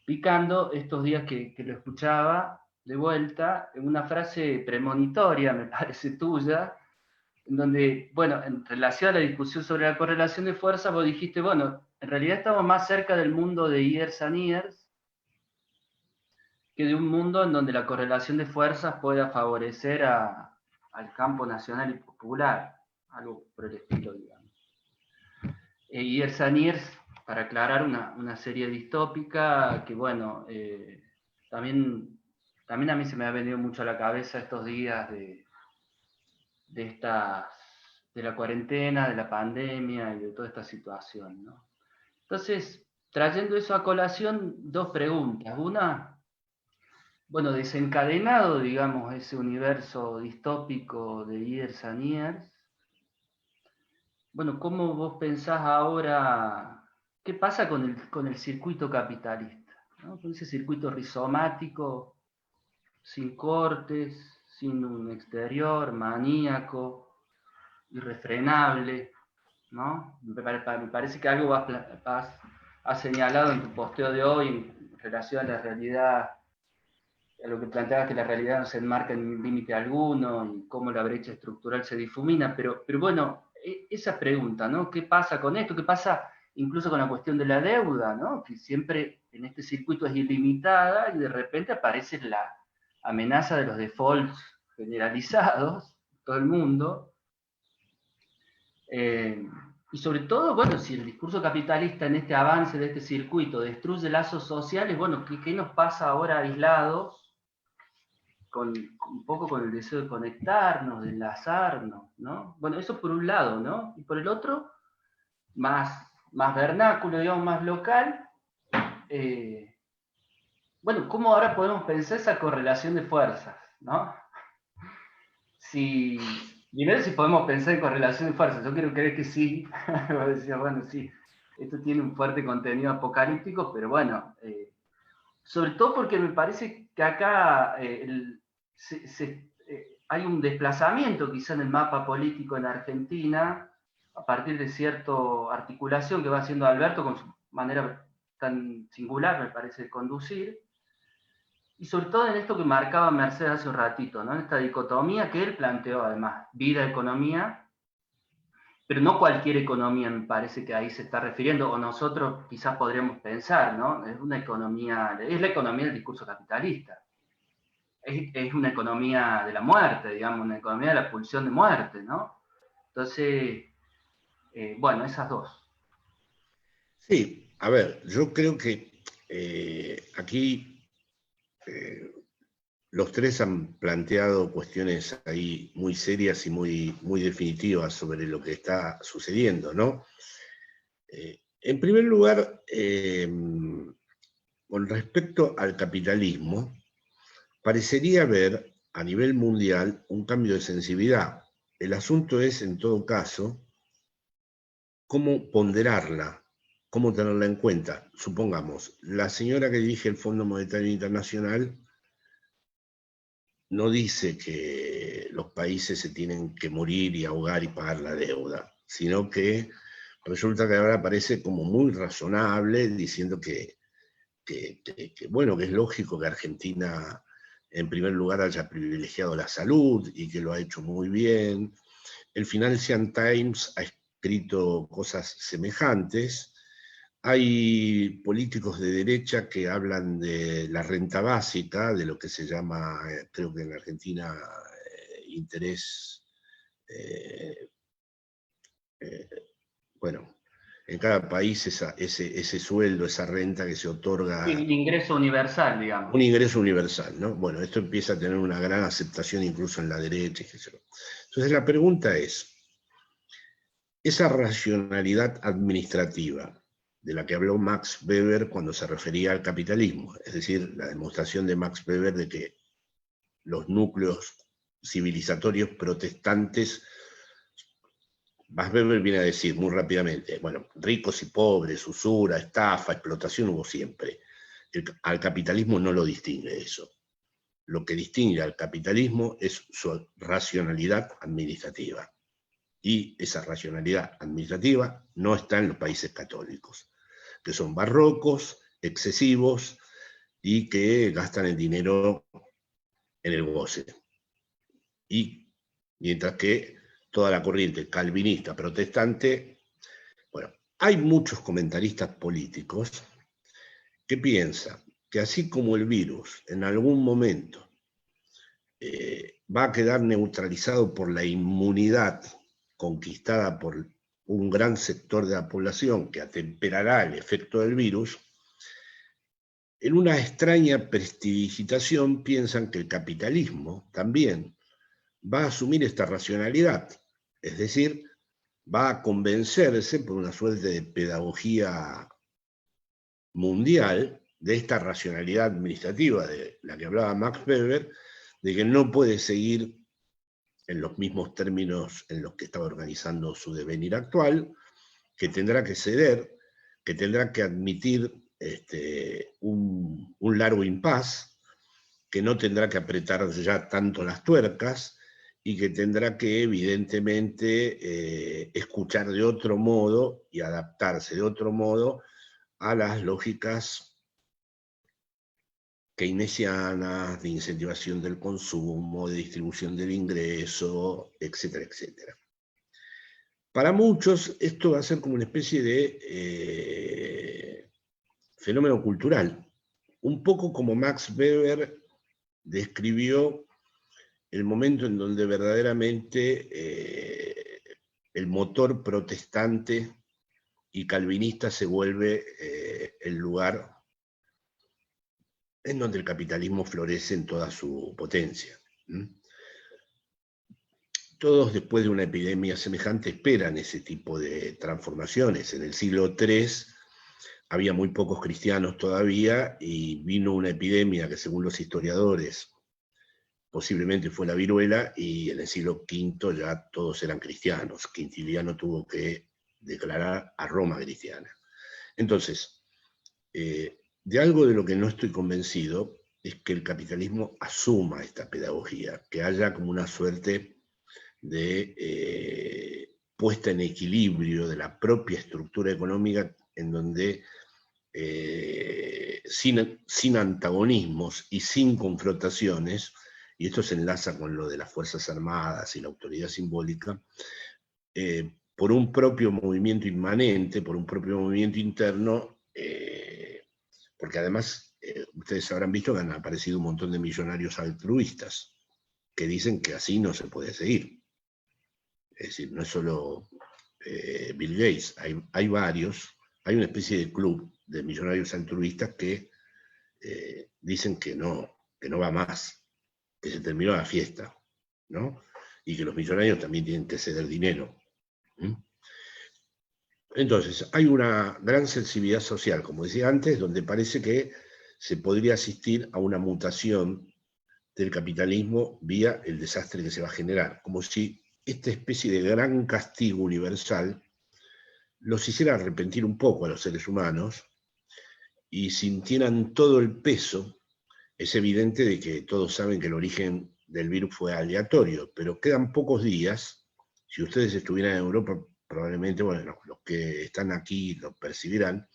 Speaker 1: picando estos días que lo escuchaba de vuelta, en una frase premonitoria, me parece tuya, en donde, bueno, en relación a la discusión sobre la correlación de fuerza, vos dijiste, bueno, en realidad estamos más cerca del mundo de years and years que de un mundo en donde la correlación de fuerzas pueda favorecer al campo nacional y popular, algo por el estilo, digamos. Years and years, para aclarar, una serie distópica que, bueno, también a mí se me ha venido mucho a la cabeza estos días de la cuarentena, de la pandemia y de toda esta situación, ¿no? Entonces, trayendo eso a colación, dos preguntas. Una, bueno, desencadenado, digamos, ese universo distópico de years and years, bueno, ¿cómo vos pensás ahora, qué pasa con el circuito capitalista, ¿no? Con ese circuito rizomático, sin cortes, sin un exterior maníaco, irrefrenable, ¿no? Me parece que algo has señalado en tu posteo de hoy en relación a la realidad, a lo que planteabas, que la realidad no se enmarca en límite alguno y cómo la brecha estructural se difumina, pero bueno, esa pregunta, ¿no? ¿Qué pasa con esto? ¿Qué pasa incluso con la cuestión de la deuda, ¿no? Que siempre en este circuito es ilimitada y de repente aparece la amenaza de los defaults generalizados, todo el mundo. Y sobre todo, bueno, si el discurso capitalista en este avance de este circuito destruye lazos sociales, bueno, ¿qué nos pasa ahora aislados? Un poco con el deseo de conectarnos, de enlazarnos, ¿no? Bueno, eso por un lado, ¿no? Y por el otro, más vernáculo, digamos, más local, bueno, ¿cómo ahora podemos pensar esa correlación de fuerzas, ¿no? Primero si podemos pensar en correlación de fuerzas, yo quiero creer que sí, decía, bueno, sí, esto tiene un fuerte contenido apocalíptico, pero bueno, sobre todo porque me parece que acá hay un desplazamiento quizá en el mapa político en Argentina, a partir de cierta articulación que va haciendo Alberto con su manera tan singular, me parece, de conducir, y sobre todo en esto que marcaba Mercedes hace un ratito, ¿no? En esta dicotomía que él planteó además, vida-economía, pero no cualquier economía me parece que ahí se está refiriendo, o nosotros quizás podríamos pensar, ¿no? Es una economía, es la economía del discurso capitalista. Es una economía de la muerte, digamos, una economía de la pulsión de muerte, ¿no? Entonces, bueno, esas dos.
Speaker 2: Sí, a ver, yo creo que aquí los tres han planteado cuestiones ahí muy serias y muy definitivas sobre lo que está sucediendo, ¿no? En primer lugar, con respecto al capitalismo, parecería haber a nivel mundial un cambio de sensibilidad. El asunto es, en todo caso, cómo ponderarla, cómo tenerla en cuenta. Supongamos, la señora que dirige el Fondo Monetario Internacional no dice que los países se tienen que morir y ahogar y pagar la deuda, sino que resulta que ahora parece como muy razonable, diciendo bueno, que es lógico que Argentina en primer lugar haya privilegiado la salud y que lo ha hecho muy bien. El Financial Times ha escrito cosas semejantes. Hay políticos de derecha que hablan de la renta básica, de lo que se llama, creo que en Argentina, interés, bueno, en cada país ese sueldo, esa renta que se otorga,
Speaker 1: El ingreso universal, digamos.
Speaker 2: un ingreso universal, ¿no? Bueno, esto empieza a tener una gran aceptación incluso en la derecha. Entonces la pregunta es, esa racionalidad administrativa de la que habló Max Weber cuando se refería al capitalismo, es decir, la demostración de Max Weber de que los núcleos civilizatorios protestantes, Max Weber viene a decir muy rápidamente, bueno, ricos y pobres, usura, estafa, explotación hubo siempre. Al capitalismo no lo distingue eso. Lo que distingue al capitalismo es su racionalidad administrativa. Y esa racionalidad administrativa no está en los países católicos, que son barrocos, excesivos y que gastan el dinero en el goce. Y mientras que toda la corriente calvinista, protestante, bueno, hay muchos comentaristas políticos que piensan que así como el virus en algún momento va a quedar neutralizado por la inmunidad conquistada por un gran sector de la población que atemperará el efecto del virus, en una extraña prestidigitación piensan que el capitalismo también va a asumir esta racionalidad, es decir, va a convencerse por una suerte de pedagogía mundial de esta racionalidad administrativa de la que hablaba Max Weber, de que no puede seguir en los mismos términos en los que estaba organizando su devenir actual, que tendrá que ceder, que tendrá que admitir un largo impas, que no tendrá que apretar ya tanto las tuercas y que tendrá que evidentemente escuchar de otro modo y adaptarse de otro modo a las lógicas keynesianas, de incentivación del consumo, de distribución del ingreso, etcétera, etcétera. Para muchos esto va a ser como una especie de fenómeno cultural, un poco como Max Weber describió el momento en donde verdaderamente el motor protestante y calvinista se vuelve el lugar en donde el capitalismo florece en toda su potencia. Todos, después de una epidemia semejante, esperan ese tipo de transformaciones. En el siglo III había muy pocos cristianos todavía y vino una epidemia que, según los historiadores, posiblemente fue la viruela, y en el siglo V ya todos eran cristianos. Quintiliano tuvo que declarar a Roma cristiana. Entonces, de algo de lo que no estoy convencido es que el capitalismo asuma esta pedagogía, que haya como una suerte de puesta en equilibrio de la propia estructura económica, en donde sin antagonismos y sin confrontaciones, y esto se enlaza con lo de las Fuerzas Armadas y la autoridad simbólica, por un propio movimiento inmanente, por un propio movimiento interno, porque además ustedes habrán visto que han aparecido un montón de millonarios altruistas que dicen que así no se puede seguir. Es decir, no es solo Bill Gates, hay varios, hay una especie de club de millonarios altruistas que dicen que no va más, que se terminó la fiesta, ¿no? Y que los millonarios también tienen que ceder dinero. Entonces, hay una gran sensibilidad social, como decía antes, donde parece que se podría asistir a una mutación del capitalismo vía el desastre que se va a generar, como si esta especie de gran castigo universal los hiciera arrepentir un poco a los seres humanos y sintieran todo el peso. Es evidente de que todos saben que el origen del virus fue aleatorio, pero quedan pocos días. Si ustedes estuvieran en Europa, probablemente, bueno, los que están aquí lo percibirán,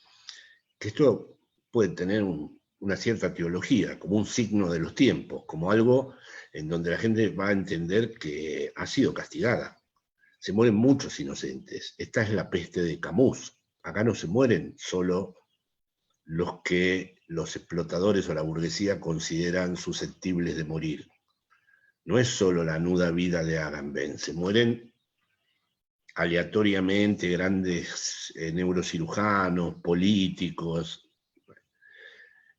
Speaker 2: que esto puede tener una cierta teología, como un signo de los tiempos, como algo en donde la gente va a entender que ha sido castigada. Se mueren muchos inocentes. Esta es la peste de Camus. Acá no se mueren solo los que los explotadores o la burguesía consideran susceptibles de morir. No es solo la nuda vida de Agamben, se mueren aleatoriamente grandes neurocirujanos, políticos.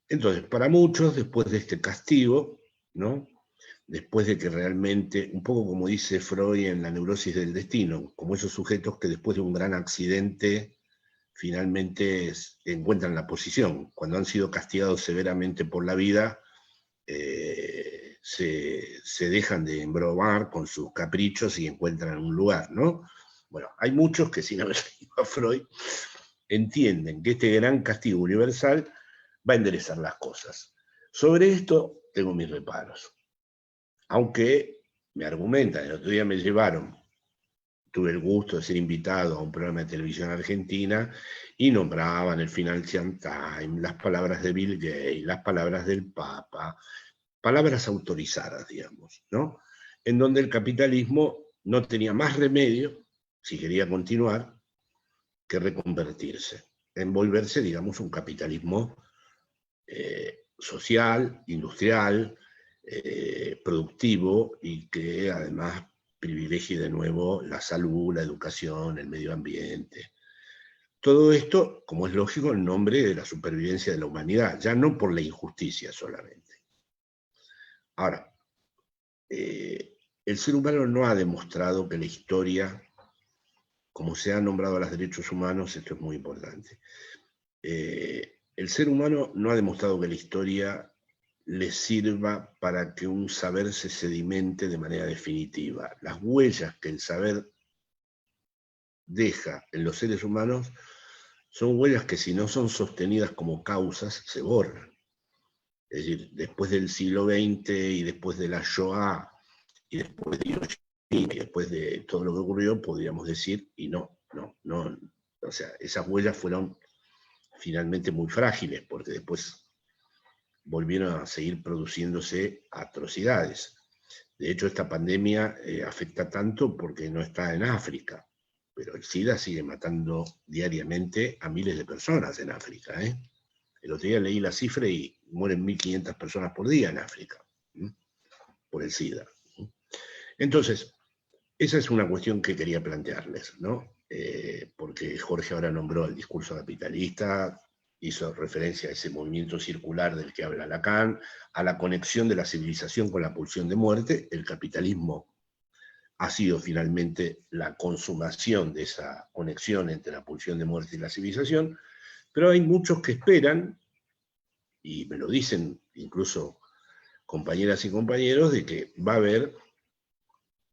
Speaker 2: Entonces, para muchos, después de este castigo, ¿no? Después de que realmente, un poco como dice Freud en La neurosis del destino, como esos sujetos que después de un gran accidente finalmente encuentran la posición, cuando han sido castigados severamente por la vida, se dejan de embromar con sus caprichos y encuentran un lugar, ¿no? Bueno, hay muchos que, sin haber leído a Freud, entienden que este gran castigo universal va a enderezar las cosas. Sobre esto tengo mis reparos. Aunque me argumentan, el otro día me llevaron, tuve el gusto de ser invitado a un programa de televisión argentina y nombraban el Financial Times, las palabras de Bill Gates, las palabras del Papa, palabras autorizadas, digamos, ¿no? En donde el capitalismo no tenía más remedio, si quería continuar, que reconvertirse, envolverse, digamos, un capitalismo social, industrial, productivo, y que además privilegie de nuevo la salud, la educación, el medio ambiente. Todo esto, como es lógico, en nombre de la supervivencia de la humanidad, ya no por la injusticia solamente. Ahora, el ser humano no ha demostrado que la historia, como se ha nombrado a los derechos humanos, esto es muy importante, el ser humano no ha demostrado que la historia le sirva para que un saber se sedimente de manera definitiva. Las huellas que el saber deja en los seres humanos son huellas que, si no son sostenidas como causas, se borran. Es decir, después del siglo XX y después de la Shoah y después de Hiroshima y después de todo lo que ocurrió, podríamos decir, y no, o sea, esas huellas fueron finalmente muy frágiles, porque después volvieron a seguir produciéndose atrocidades. De hecho, esta pandemia afecta tanto porque no está en África, pero el SIDA sigue matando diariamente a miles de personas en África. El otro día leí la cifra y mueren 1.500 personas por día en África por el SIDA. Entonces, esa es una cuestión que quería plantearles, ¿no? Porque Jorge ahora nombró el discurso capitalista, hizo referencia a ese movimiento circular del que habla Lacan, a la conexión de la civilización con la pulsión de muerte. El capitalismo ha sido finalmente la consumación de esa conexión entre la pulsión de muerte y la civilización, pero hay muchos que esperan, y me lo dicen incluso compañeras y compañeros, de que va a haber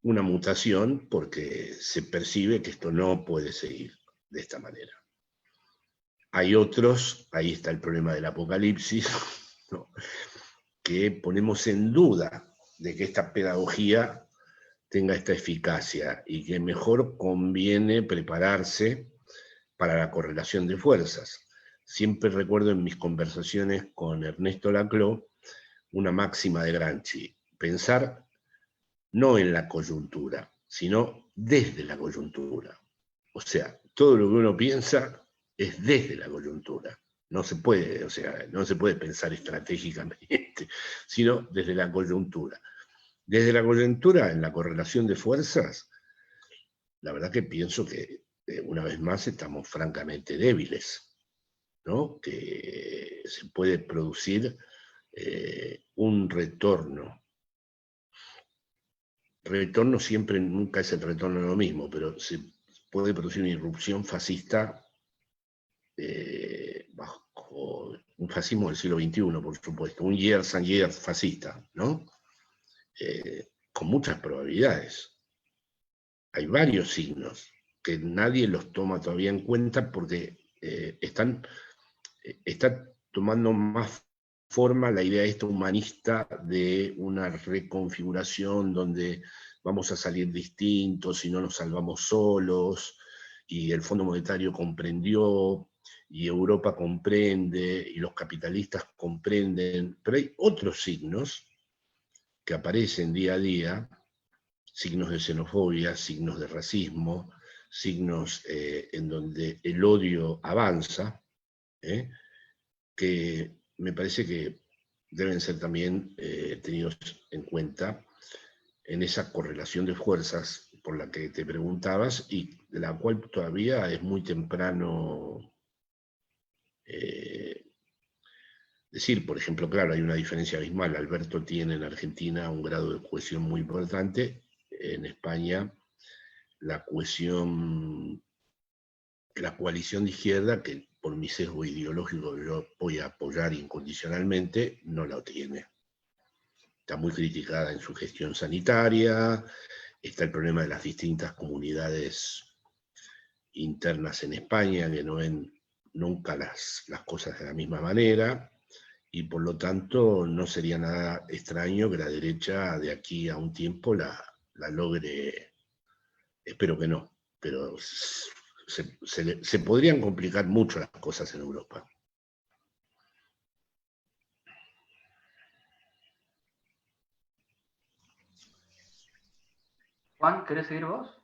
Speaker 2: una mutación porque se percibe que esto no puede seguir de esta manera. Hay otros, ahí está el problema del apocalipsis, ¿no?, que ponemos en duda de que esta pedagogía tenga esta eficacia y que mejor conviene prepararse para la correlación de fuerzas. Siempre recuerdo en mis conversaciones con Ernesto Laclau una máxima de Gramsci: pensar no en la coyuntura, sino desde la coyuntura. O sea, todo lo que uno piensa es desde la coyuntura. No se puede, o sea, no se puede pensar estratégicamente, sino desde la coyuntura. Desde la coyuntura, en la correlación de fuerzas, la verdad que pienso que una vez más estamos francamente débiles, ¿no? Que se puede producir un retorno. Retorno siempre, nunca es el retorno a lo mismo, pero se puede producir una irrupción fascista bajo un fascismo del siglo XXI, por supuesto, un years and years fascista, ¿no? Con muchas probabilidades. Hay varios signos que nadie los toma todavía en cuenta porque está tomando más forma la idea esta humanista de una reconfiguración donde vamos a salir distintos y no nos salvamos solos, y el Fondo Monetario comprendió, y Europa comprende, y los capitalistas comprenden, pero hay otros signos que aparecen día a día, signos de xenofobia, signos de racismo, signos en donde el odio avanza, que me parece que deben ser también tenidos en cuenta en esa correlación de fuerzas por la que te preguntabas y de la cual todavía es muy temprano decir. Por ejemplo, claro, hay una diferencia abismal. Alberto tiene en Argentina un grado de cohesión muy importante. En España la cohesión, la coalición de izquierda, que por mi sesgo ideológico yo voy a apoyar incondicionalmente, no la tiene. Está muy criticada en su gestión sanitaria, está el problema de las distintas comunidades internas en España, que no ven nunca las cosas de la misma manera, y por lo tanto no sería nada extraño que la derecha de aquí a un tiempo la logre. Espero que no, pero se podrían complicar mucho las cosas en Europa.
Speaker 1: Juan, ¿querés seguir vos?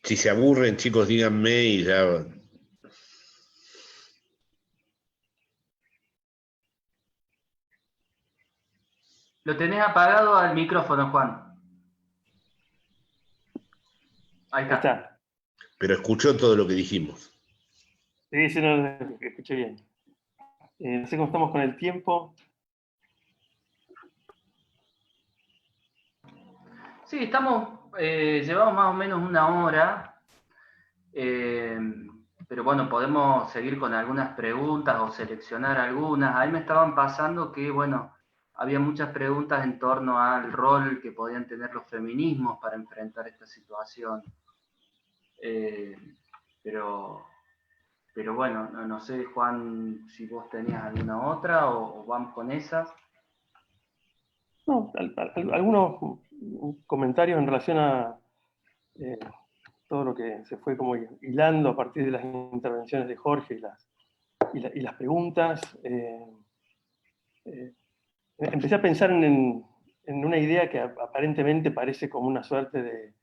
Speaker 2: Si se aburren, chicos, díganme y ya.
Speaker 1: Lo tenés apagado al micrófono, Juan. Ahí
Speaker 3: Ahí
Speaker 1: está.
Speaker 3: está.
Speaker 2: Pero escuchó todo lo que dijimos.
Speaker 3: Sí, sí, no, escuché bien. No sé cómo estamos con el tiempo.
Speaker 1: Sí, llevamos más o menos una hora, pero bueno, podemos seguir con algunas preguntas o seleccionar algunas. Ahí me estaban pasando que, bueno, había muchas preguntas en torno al rol que podían tener los feminismos para enfrentar esta situación. Pero bueno, no sé, Juan, si vos tenías alguna otra o vamos con esas.
Speaker 3: No, algunos comentarios en relación a todo lo que se fue como hilando a partir de las intervenciones de Jorge y las preguntas. Empecé a pensar en una idea que aparentemente parece como una suerte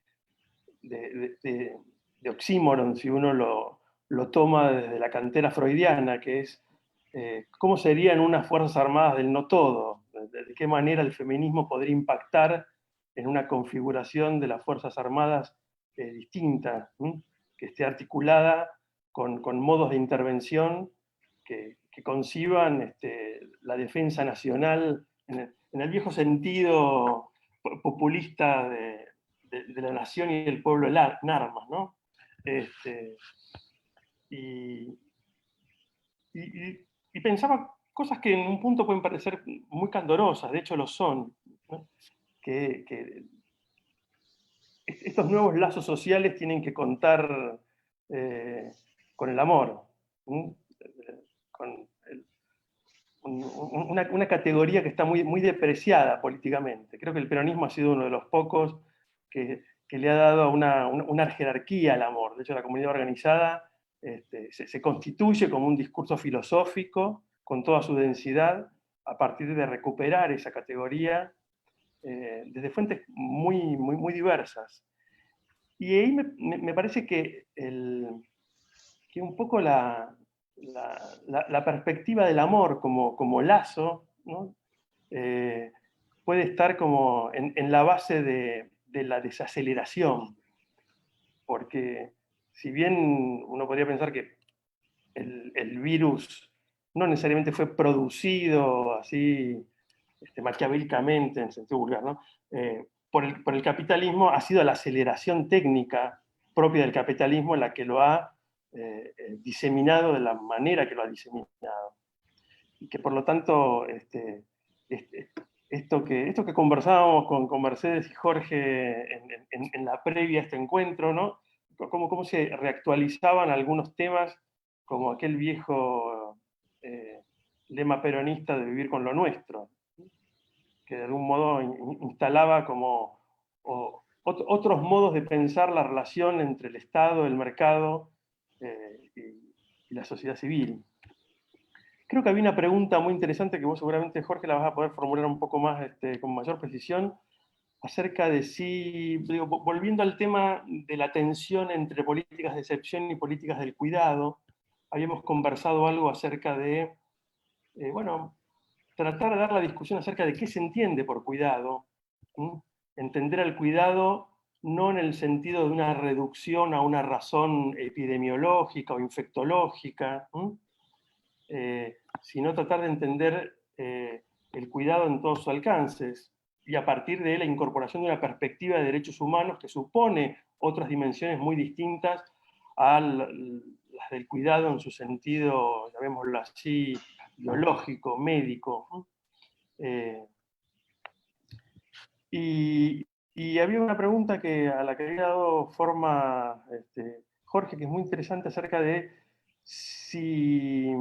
Speaker 3: de oxímoron, si uno lo toma desde la cantera freudiana, que es cómo serían unas Fuerzas Armadas del no todo, de qué manera el feminismo podría impactar en una configuración de las Fuerzas Armadas distinta, que esté articulada con modos de intervención que conciban la defensa nacional en el viejo sentido populista de la nación y del pueblo en armas, ¿no? Y pensaba cosas que en un punto pueden parecer muy candorosas, de hecho lo son, ¿no? Que estos nuevos lazos sociales tienen que contar con el amor, con una categoría que está muy depreciada políticamente. Creo que el peronismo ha sido uno de los pocos que le ha dado una jerarquía al amor. De hecho, la comunidad organizada se constituye como un discurso filosófico con toda su densidad a partir de recuperar esa categoría desde fuentes muy diversas. Y ahí me parece que un poco la perspectiva del amor como lazo, ¿no? Puede estar como en la base de la desaceleración, porque si bien uno podría pensar que el virus no necesariamente fue producido así maquiavélicamente, en sentido vulgar, ¿no? Por el capitalismo, ha sido la aceleración técnica propia del capitalismo la que lo ha diseminado de la manera que lo ha diseminado. Y que por lo tanto, esto que conversábamos con Mercedes y Jorge en la previa a este encuentro, ¿no? Cómo se reactualizaban algunos temas, como aquel viejo lema peronista de vivir con lo nuestro, que de algún modo instalaba como otros modos de pensar la relación entre el Estado, el mercado y la sociedad civil. Creo que había una pregunta muy interesante que vos seguramente, Jorge, la vas a poder formular un poco más con mayor precisión, acerca de si, digo, volviendo al tema de la tensión entre políticas de excepción y políticas del cuidado, habíamos conversado algo acerca de, bueno, tratar de dar la discusión acerca de qué se entiende por cuidado, entender al cuidado no en el sentido de una reducción a una razón epidemiológica o infectológica, sino tratar de entender el cuidado en todos sus alcances y a partir de la incorporación de una perspectiva de derechos humanos que supone otras dimensiones muy distintas a las del cuidado en su sentido, llamémoslo así, biológico, médico. Y había una pregunta a la que había dado forma Jorge, que es muy interesante, acerca de si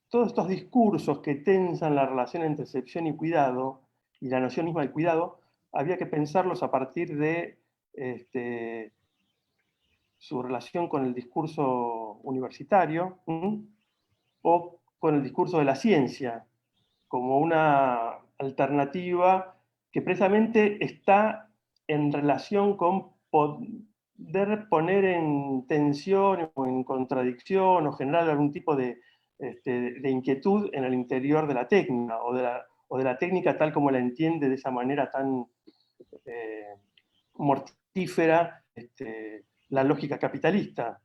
Speaker 3: todos estos discursos que tensan la relación entre excepción y cuidado, y la noción misma del cuidado, había que pensarlos a partir de su relación con el discurso universitario o con el discurso de la ciencia, como una alternativa que precisamente está en relación con poder poner en tensión o en contradicción o generar algún tipo de inquietud en el interior de la técnica o de la técnica tal como la entiende de esa manera tan mortífera la lógica capitalista.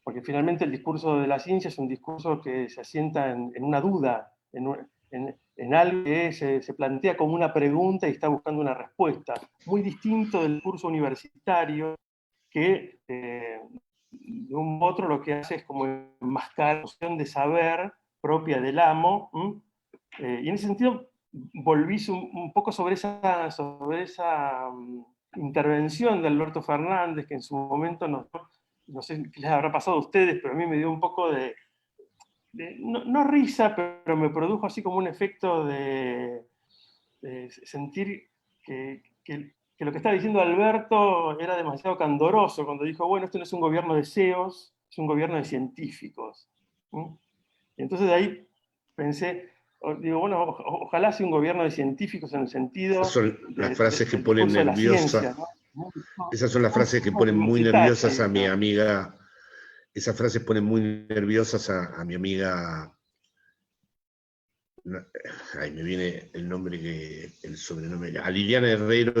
Speaker 3: Porque finalmente el discurso de la ciencia es un discurso que se asienta en una duda, en algo que se plantea como una pregunta y está buscando una respuesta. Muy distinto del discurso universitario que de un otro lo que hace es como enmascarar la noción de saber propia del amo. Y en ese sentido volví un poco sobre esa intervención de Alberto Fernández, que en su momento, no sé qué les habrá pasado a ustedes, pero a mí me dio un poco de no risa, pero me produjo así como un efecto de sentir que lo que estaba diciendo Alberto era demasiado candoroso cuando dijo, bueno, esto no es un gobierno de CEOs, es un gobierno de científicos. Y entonces de ahí pensé, digo, bueno, ojalá sea un gobierno de científicos en el sentido...
Speaker 2: Esas son las frases que ponen
Speaker 3: nerviosa
Speaker 2: nerviosa Esas son las frases que ponen muy nerviosas a mi amiga. Esas frases ponen muy nerviosas a mi amiga. Ay, me viene el nombre, el sobrenombre. A Liliana Herrero,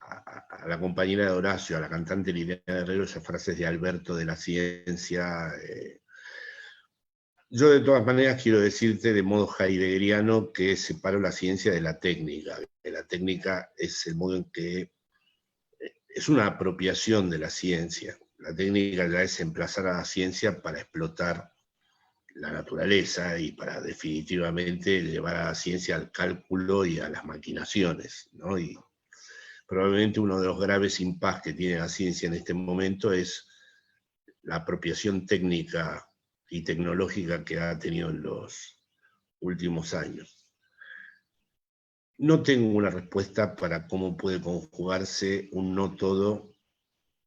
Speaker 2: a la compañera de Horacio, a la cantante Liliana Herrero, esas frases de Alberto de la ciencia. Yo de todas maneras quiero decirte de modo heideggeriano que separo la ciencia de la técnica. Que la técnica es el modo en que es una apropiación de la ciencia. La técnica ya es emplazar a la ciencia para explotar la naturaleza y para definitivamente llevar a la ciencia al cálculo y a las maquinaciones, ¿no? Y probablemente uno de los graves impas que tiene la ciencia en este momento es la apropiación técnica y tecnológica que ha tenido en los últimos años. No tengo una respuesta para cómo puede conjugarse un no todo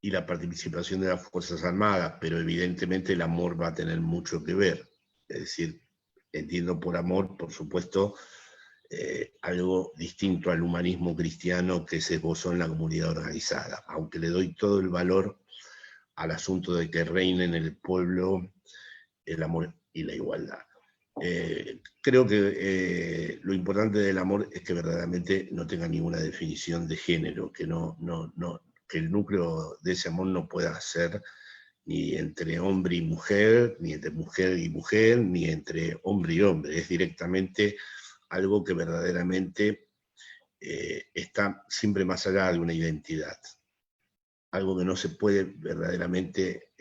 Speaker 2: y la participación de las Fuerzas Armadas, pero evidentemente el amor va a tener mucho que ver. Es decir, entiendo por amor, por supuesto, algo distinto al humanismo cristiano que se esbozó en la comunidad organizada, aunque le doy todo el valor al asunto de que reine en el pueblo el amor y la igualdad. Creo que lo importante del amor es que verdaderamente no tenga ninguna definición de género, que, que el núcleo de ese amor no pueda ser ni entre hombre y mujer, ni entre mujer y mujer, ni entre hombre y hombre. Es directamente algo que verdaderamente está siempre más allá de una identidad. Algo que no se puede verdaderamente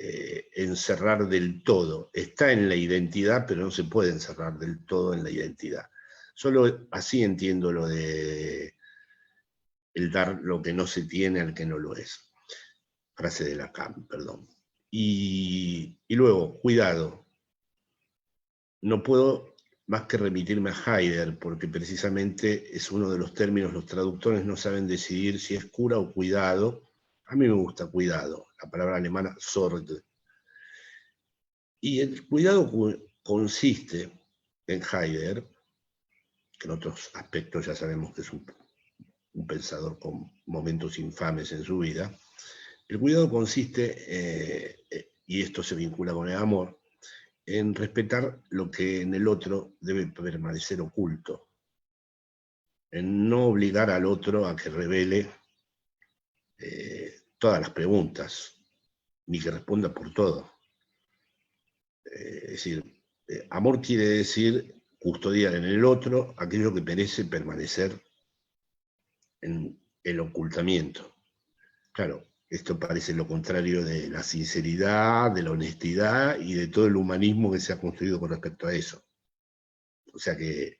Speaker 2: encerrar del todo. Está en la identidad, pero no se puede encerrar del todo en la identidad. Solo así entiendo lo de el dar lo que no se tiene al que no lo es. Frase de Lacan, perdón. Y luego, cuidado. No puedo más que remitirme a Heidegger, porque precisamente es uno de los términos, los traductores no saben decidir si es cura o cuidado. A mí me gusta cuidado, la palabra alemana Sorge. Y el cuidado consiste en Heidegger, que en otros aspectos ya sabemos que es un pensador con momentos infames en su vida. El cuidado consiste, y esto se vincula con el amor, en respetar lo que en el otro debe permanecer oculto, en no obligar al otro a que revele todas las preguntas, ni que responda por todo. Es decir, amor quiere decir custodiar en el otro aquello que merece permanecer en el ocultamiento. Claro, esto parece lo contrario de la sinceridad, de la honestidad y de todo el humanismo que se ha construido con respecto a eso. O sea que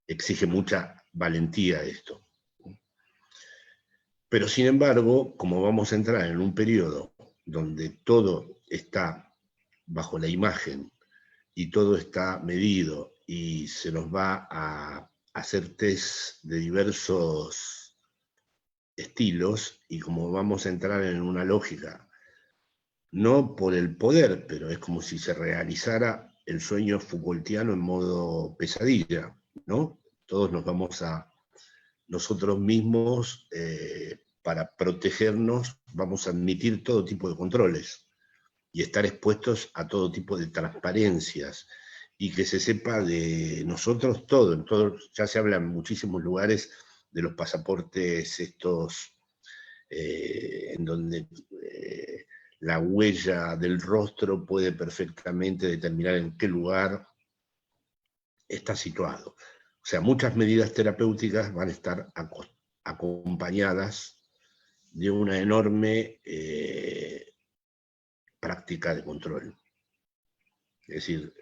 Speaker 2: exige mucha valentía esto. Pero sin embargo, como vamos a entrar en un periodo donde todo está bajo la imagen y todo está medido y se nos va a hacer test de diversos estilos, y como vamos a entrar en una lógica, no por el poder, pero es como si se realizara el sueño Foucaultiano en modo pesadilla, ¿no? Todos nos vamos a nosotros mismos, para protegernos, vamos a admitir todo tipo de controles y estar expuestos a todo tipo de transparencias, y que se sepa de nosotros todo. En todo, ya se habla en muchísimos lugares de los pasaportes estos, en donde la huella del rostro puede perfectamente determinar en qué lugar está situado. O sea, muchas medidas terapéuticas van a estar acompañadas de una enorme práctica de control. Es decir,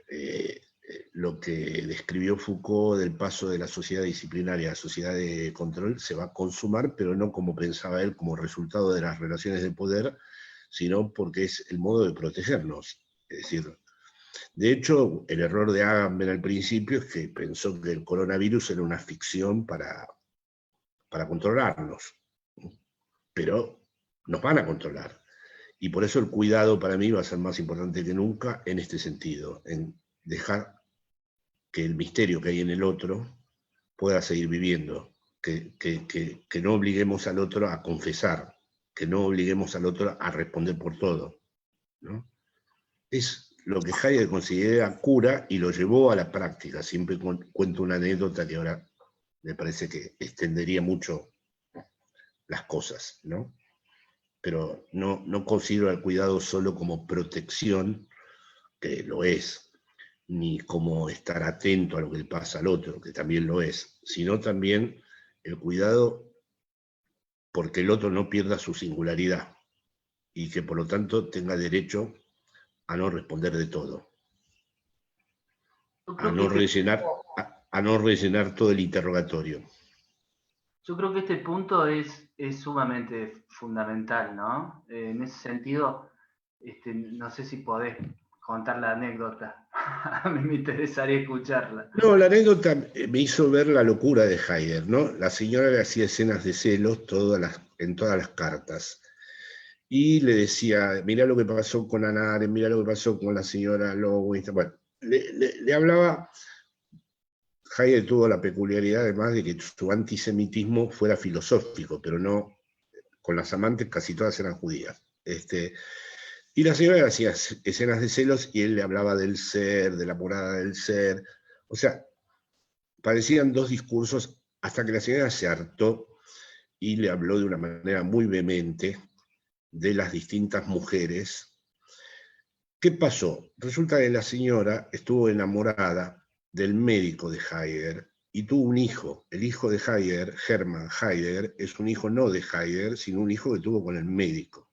Speaker 2: lo que describió Foucault del paso de la sociedad disciplinaria a la sociedad de control se va a consumar, pero no como pensaba él, como resultado de las relaciones de poder, sino porque es el modo de protegernos. Es decir, de hecho, el error de Agamben al principio es que pensó que el coronavirus era una ficción para controlarnos, pero nos van a controlar. Y por eso el cuidado para mí va a ser más importante que nunca en este sentido, en dejar que el misterio que hay en el otro pueda seguir viviendo, que no obliguemos al otro a confesar, que no obliguemos al otro a responder por todo, ¿no? Es lo que Heidegger considera cura y lo llevó a la práctica. Siempre cuento una anécdota que ahora me parece que extendería mucho las cosas, ¿no? Pero no considero el cuidado solo como protección, que lo es, ni como estar atento a lo que le pasa al otro, que también lo es, sino también el cuidado porque el otro no pierda su singularidad y que por lo tanto tenga derecho a no responder de todo, a no rellenar todo el interrogatorio.
Speaker 1: Yo creo que este punto es sumamente fundamental, ¿no? En ese sentido, no sé si podés contar la anécdota. A mí me interesaría escucharla.
Speaker 2: No, la anécdota me hizo ver la locura de Heidegger, ¿no? La señora le hacía escenas de celos en todas las cartas. Y le decía, mirá lo que pasó con Anare, mirá lo que pasó con la señora Lowe. Bueno, le hablaba. Heidegger tuvo la peculiaridad además de que su antisemitismo fuera filosófico, pero no, con las amantes casi todas eran judías. Y la señora hacía escenas de celos y él le hablaba del ser, de la morada del ser. O sea, parecían dos discursos hasta que la señora se hartó y le habló de una manera muy vehemente de las distintas mujeres. ¿Qué pasó? Resulta que la señora estuvo enamorada del médico de Heidegger y tuvo un hijo. El hijo de Heidegger, Hermann Heidegger, es un hijo no de Heidegger, sino un hijo que tuvo con el médico.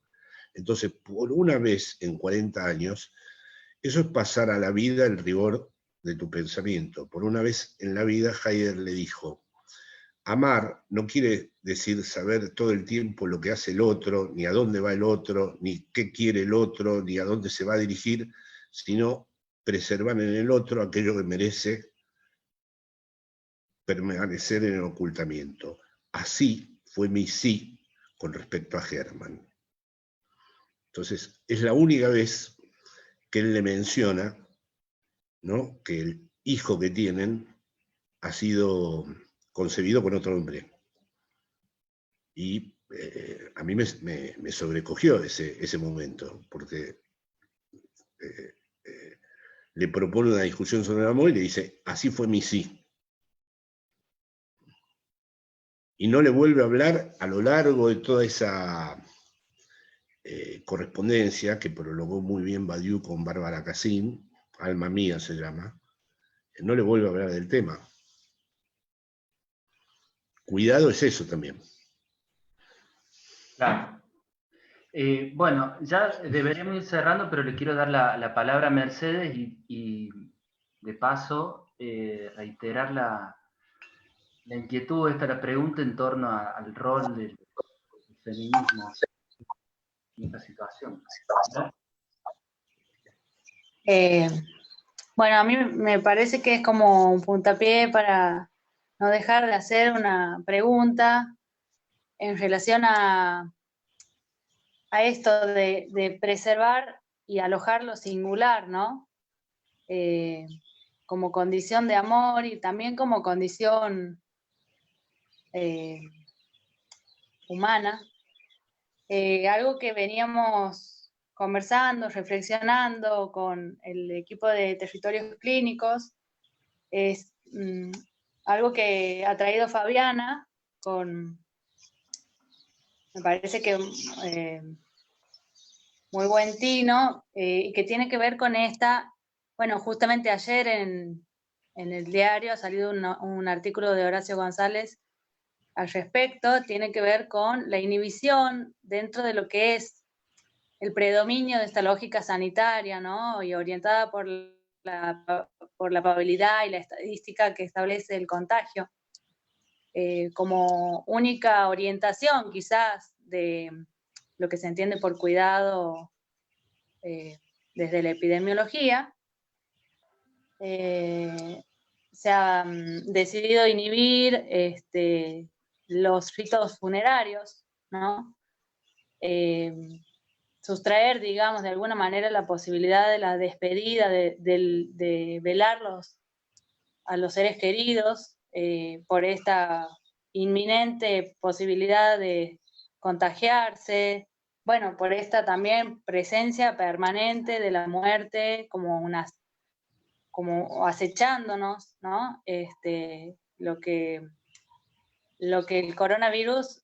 Speaker 2: Entonces, por una vez en 40 años, eso es pasar a la vida el rigor de tu pensamiento. Por una vez en la vida, Heidegger le dijo, amar no quiere decir saber todo el tiempo lo que hace el otro, ni a dónde va el otro, ni qué quiere el otro, ni a dónde se va a dirigir, sino preservar en el otro aquello que merece permanecer en el ocultamiento. Así fue mi sí con respecto a Hermann. Entonces, es la única vez que él le menciona, ¿no?, que el hijo que tienen ha sido concebido por otro hombre. Y a mí me sobrecogió ese momento, porque le propone una discusión sobre el amor y le dice, así fue mi sí. Y no le vuelve a hablar a lo largo de toda esa correspondencia que prologó muy bien Badiou con Bárbara Cassin, Alma Mía se llama, no le vuelve a hablar del tema. Cuidado es eso también.
Speaker 1: Claro. Bueno, ya deberíamos ir cerrando, pero le quiero dar la palabra a Mercedes y de paso reiterar la inquietud, la pregunta en torno al rol del feminismo en esta situación.
Speaker 5: Bueno, a mí me parece que es como un puntapié para no dejar de hacer una pregunta en relación a esto de preservar y alojar lo singular, ¿no? Como condición de amor y también como condición humana. Algo que veníamos conversando, reflexionando con el equipo de territorios clínicos, es algo que ha traído Fabiana me parece que muy buen tino, y que tiene que ver con bueno, justamente ayer en el diario ha salido un artículo de Horacio González al respecto, tiene que ver con la inhibición dentro de lo que es el predominio de esta lógica sanitaria, ¿no? Y orientada por la probabilidad y la estadística que establece el contagio, como única orientación quizás de lo que se entiende por cuidado desde la epidemiología. Se ha decidido inhibir los ritos funerarios, ¿no? Sustraer, digamos, de alguna manera la posibilidad de la despedida, de velar a los seres queridos por esta inminente posibilidad de contagiarse, bueno, por esta también presencia permanente de la muerte como acechándonos, ¿no? Lo que el coronavirus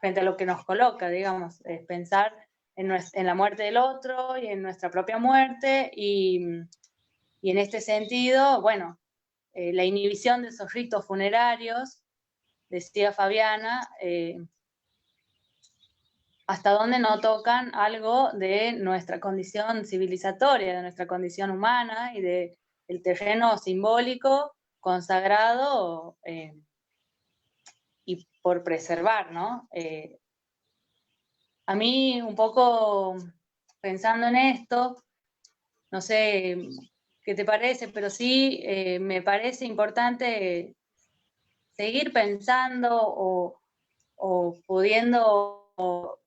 Speaker 5: frente a lo que nos coloca, digamos, es pensar en la muerte del otro y en nuestra propia muerte, y en este sentido, bueno, la inhibición de esos ritos funerarios, decía Fabiana, hasta dónde no tocan algo de nuestra condición civilizatoria, de nuestra condición humana y del terreno simbólico consagrado y por preservar, ¿no? A mí, un poco pensando en esto, no sé qué te parece, pero sí me parece importante seguir pensando o pudiendo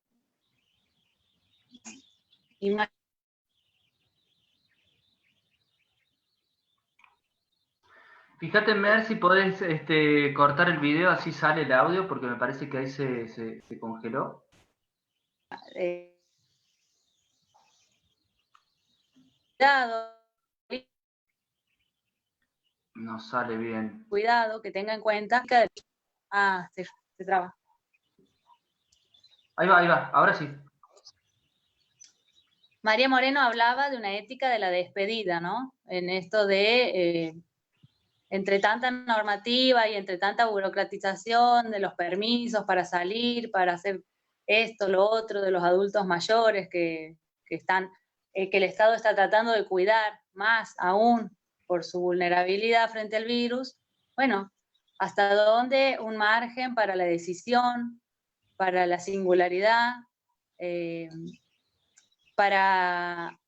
Speaker 5: imaginar.
Speaker 1: Fíjate, Mer, si podés cortar el video, así sale el audio, porque me parece que ahí se congeló. No sale bien.
Speaker 5: Cuidado, que tenga en cuenta se traba.
Speaker 1: Ahí va, ahora sí.
Speaker 5: María Moreno hablaba de una ética de la despedida, ¿no? En esto de, entre tanta normativa y entre tanta burocratización de los permisos para salir, para hacer esto, lo otro, de los adultos mayores que el Estado está tratando de cuidar más aún por su vulnerabilidad frente al virus, bueno, hasta dónde un margen para la decisión, para la singularidad, para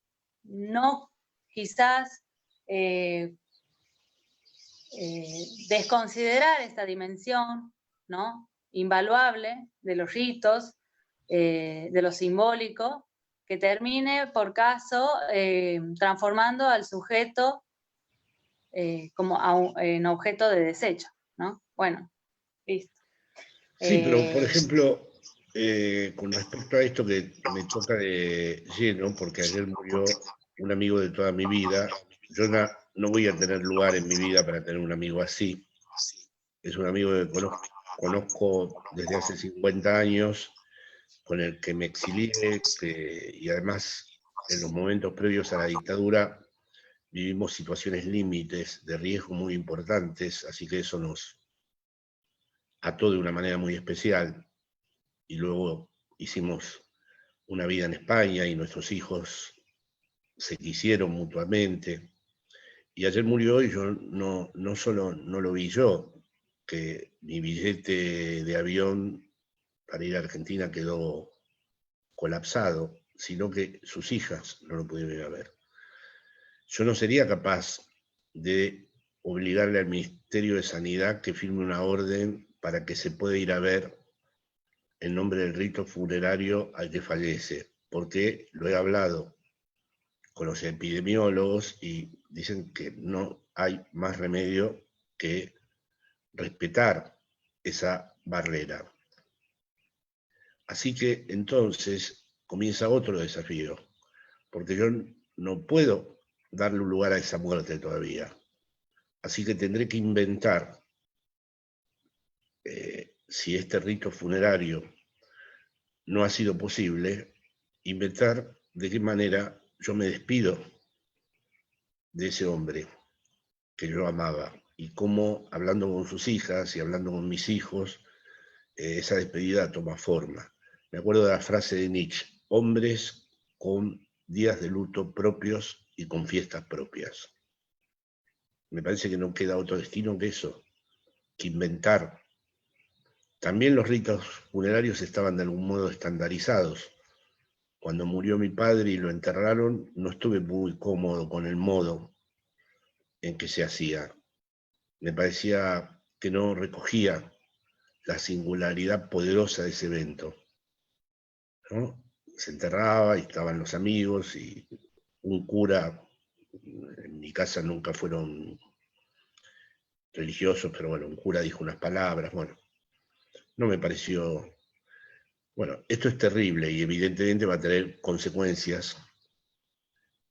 Speaker 5: no quizás desconsiderar esta dimensión, ¿no? Invaluable de los ritos, de lo simbólico, que termine por caso transformando al sujeto como en objeto de desecho, ¿no? Bueno, listo.
Speaker 2: Sí, pero por ejemplo, con respecto a esto que me toca de lleno, porque ayer murió un amigo de toda mi vida, yo no voy a tener lugar en mi vida para tener un amigo así. Es un amigo que conozco desde hace 50 años, con el que me exilié, y además en los momentos previos a la dictadura vivimos situaciones límites de riesgo muy importantes, así que eso nos ató de una manera muy especial. Y luego hicimos una vida en España y nuestros hijos se quisieron mutuamente. Y ayer murió y yo no solo no lo vi yo, que mi billete de avión para ir a Argentina quedó colapsado, sino que sus hijas no lo pudieron ir a ver. Yo no sería capaz de obligarle al Ministerio de Sanidad que firme una orden para que se pueda ir a ver en nombre del rito funerario al que fallece, porque lo he hablado con los epidemiólogos y dicen que no hay más remedio que respetar esa barrera. Así que entonces comienza otro desafío, porque yo no puedo darle un lugar a esa muerte todavía. Así que tendré que inventar, si este rito funerario no ha sido posible, inventar de qué manera yo me despido de ese hombre que yo amaba y cómo, hablando con sus hijas y hablando con mis hijos, esa despedida toma forma. Me acuerdo de la frase de Nietzsche: hombres con días de luto propios y con fiestas propias. Me parece que no queda otro destino que eso, que inventar. También los ritos funerarios estaban de algún modo estandarizados. Cuando murió mi padre y lo enterraron, no estuve muy cómodo con el modo en que se hacía. Me parecía que no recogía la singularidad poderosa de ese evento, ¿no? Se enterraba y estaban los amigos y un cura. En mi casa nunca fueron religiosos, pero bueno, un cura dijo unas palabras, bueno, no me pareció... Bueno, esto es terrible y evidentemente va a tener consecuencias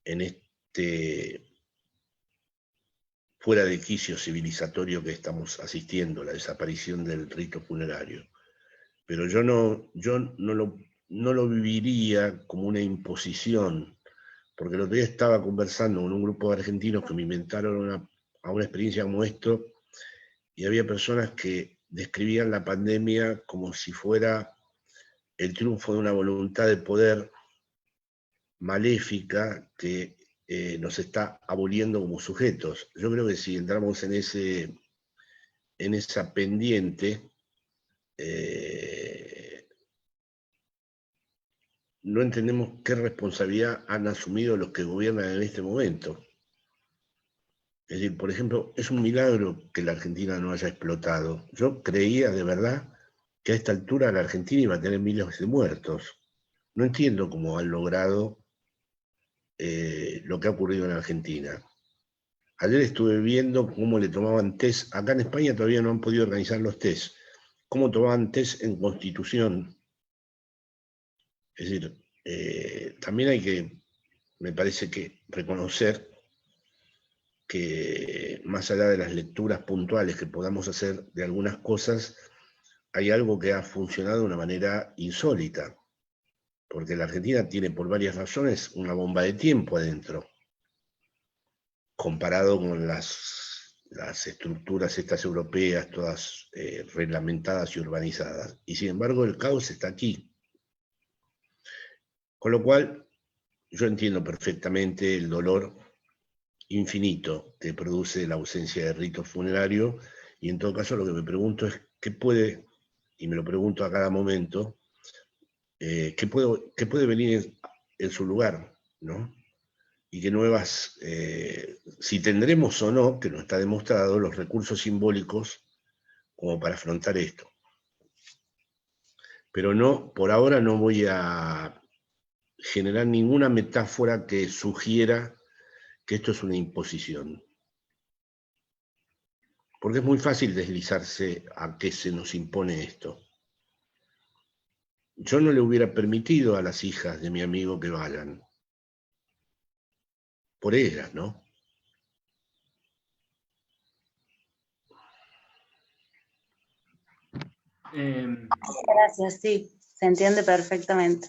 Speaker 2: en este fuera de quicio civilizatorio que estamos asistiendo, la desaparición del rito funerario. Pero yo no lo viviría como una imposición, porque el otro día estaba conversando con un grupo de argentinos que me inventaron a una experiencia como esto, y había personas que describían la pandemia como si fuera el triunfo de una voluntad de poder maléfica que nos está aboliendo como sujetos. Yo creo que si entramos en esa pendiente, no entendemos qué responsabilidad han asumido los que gobiernan en este momento. Es decir, por ejemplo, es un milagro que la Argentina no haya explotado. Yo creía de verdad que a esta altura la Argentina iba a tener miles de muertos. No entiendo cómo han logrado lo que ha ocurrido en Argentina. Ayer estuve viendo cómo le tomaban test. Acá en España todavía no han podido organizar los test. Cómo tomaban test en Constitución. Es decir, también hay que, me parece que, reconocer que más allá de las lecturas puntuales que podamos hacer de algunas cosas, hay algo que ha funcionado de una manera insólita. Porque la Argentina tiene por varias razones una bomba de tiempo adentro, comparado con las estructuras estas europeas, todas reglamentadas y urbanizadas. Y sin embargo el caos está aquí. Con lo cual, yo entiendo perfectamente el dolor infinito que produce la ausencia de rito funerario, y en todo caso lo que me pregunto es qué puede, y me lo pregunto a cada momento, qué puede venir en su lugar, ¿no? Y qué nuevas, si tendremos o no, que no está demostrado, los recursos simbólicos como para afrontar esto. Pero no, por ahora no voy a generar ninguna metáfora que sugiera que esto es una imposición. Porque es muy fácil deslizarse a que se nos impone esto. Yo no le hubiera permitido a las hijas de mi amigo que vayan. Por ellas, ¿no?
Speaker 5: Gracias, sí, se entiende perfectamente.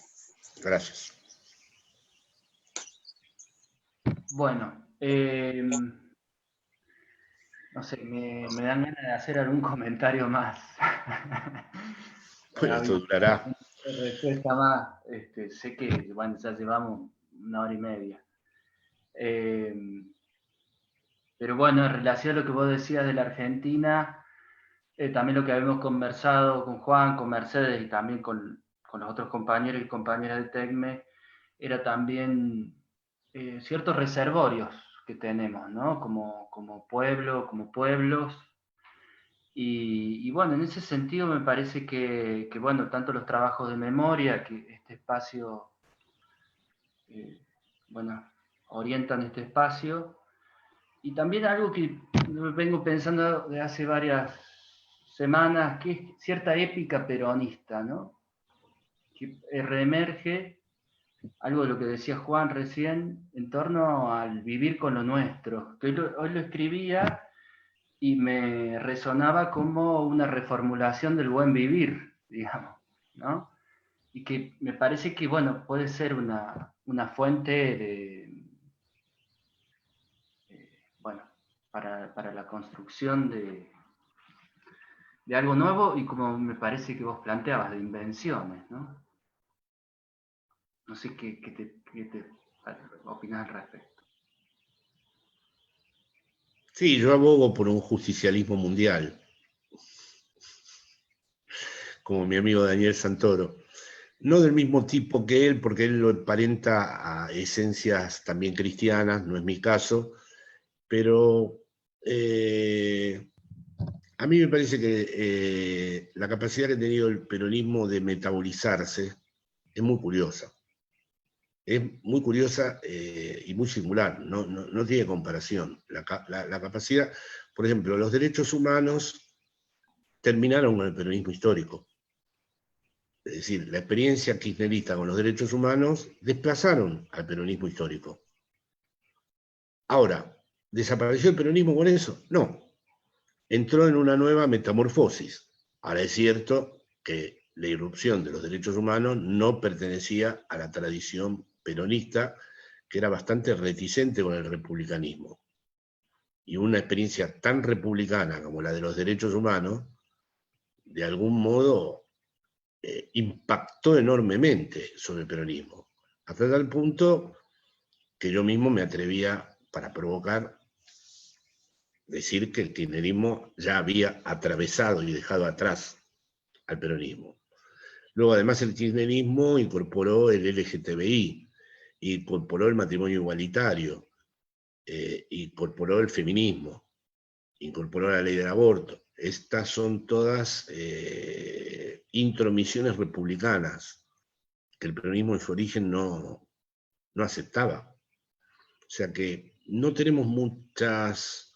Speaker 2: Gracias.
Speaker 1: Bueno, no sé, me dan ganas de hacer algún comentario más.
Speaker 2: Bueno, esto durará.
Speaker 1: Respuesta más, sé que bueno, ya llevamos 1 hora y media. Pero bueno, en relación a lo que vos decías de la Argentina, también lo que habíamos conversado con Juan, con Mercedes y también con los otros compañeros y compañeras de TECME, era también ciertos reservorios que tenemos, ¿no? Como pueblo, como pueblos. Y bueno, en ese sentido me parece que, bueno, tanto los trabajos de memoria, que este espacio, bueno, orientan este espacio, y también algo que vengo pensando de hace varias semanas, que es cierta épica peronista, ¿no? Que reemerge algo de lo que decía Juan recién en torno al vivir con lo nuestro. Que hoy lo escribía y me resonaba como una reformulación del buen vivir, digamos, ¿no? Y que me parece que, bueno, puede ser una fuente bueno, para la construcción de algo nuevo y como me parece que vos planteabas, de invenciones, ¿no? No sé qué te opinás al respecto.
Speaker 2: Sí, yo abogo por un justicialismo mundial, como mi amigo Daniel Santoro. No del mismo tipo que él, porque él lo emparenta a esencias también cristianas, no es mi caso, pero a mí me parece que la capacidad que ha tenido el peronismo de metabolizarse es muy curiosa. Es muy curiosa y muy singular, no tiene comparación. La capacidad, Por ejemplo, los derechos humanos terminaron con el peronismo histórico. Es decir, la experiencia kirchnerista con los derechos humanos desplazaron al peronismo histórico. Ahora, ¿desapareció el peronismo con eso? No. Entró en una nueva metamorfosis. Ahora es cierto que la irrupción de los derechos humanos no pertenecía a la tradición peronista, que era bastante reticente con el republicanismo. Y una experiencia tan republicana como la de los derechos humanos, de algún modo impactó enormemente sobre el peronismo, hasta tal punto que yo mismo me atrevía, para provocar, decir que el kirchnerismo ya había atravesado y dejado atrás al peronismo. Luego, además, el kirchnerismo incorporó el LGTBI, incorporó el matrimonio igualitario, incorporó el feminismo, incorporó la ley del aborto. Estas son todas intromisiones republicanas que el peronismo en su origen no aceptaba. O sea que no tenemos muchas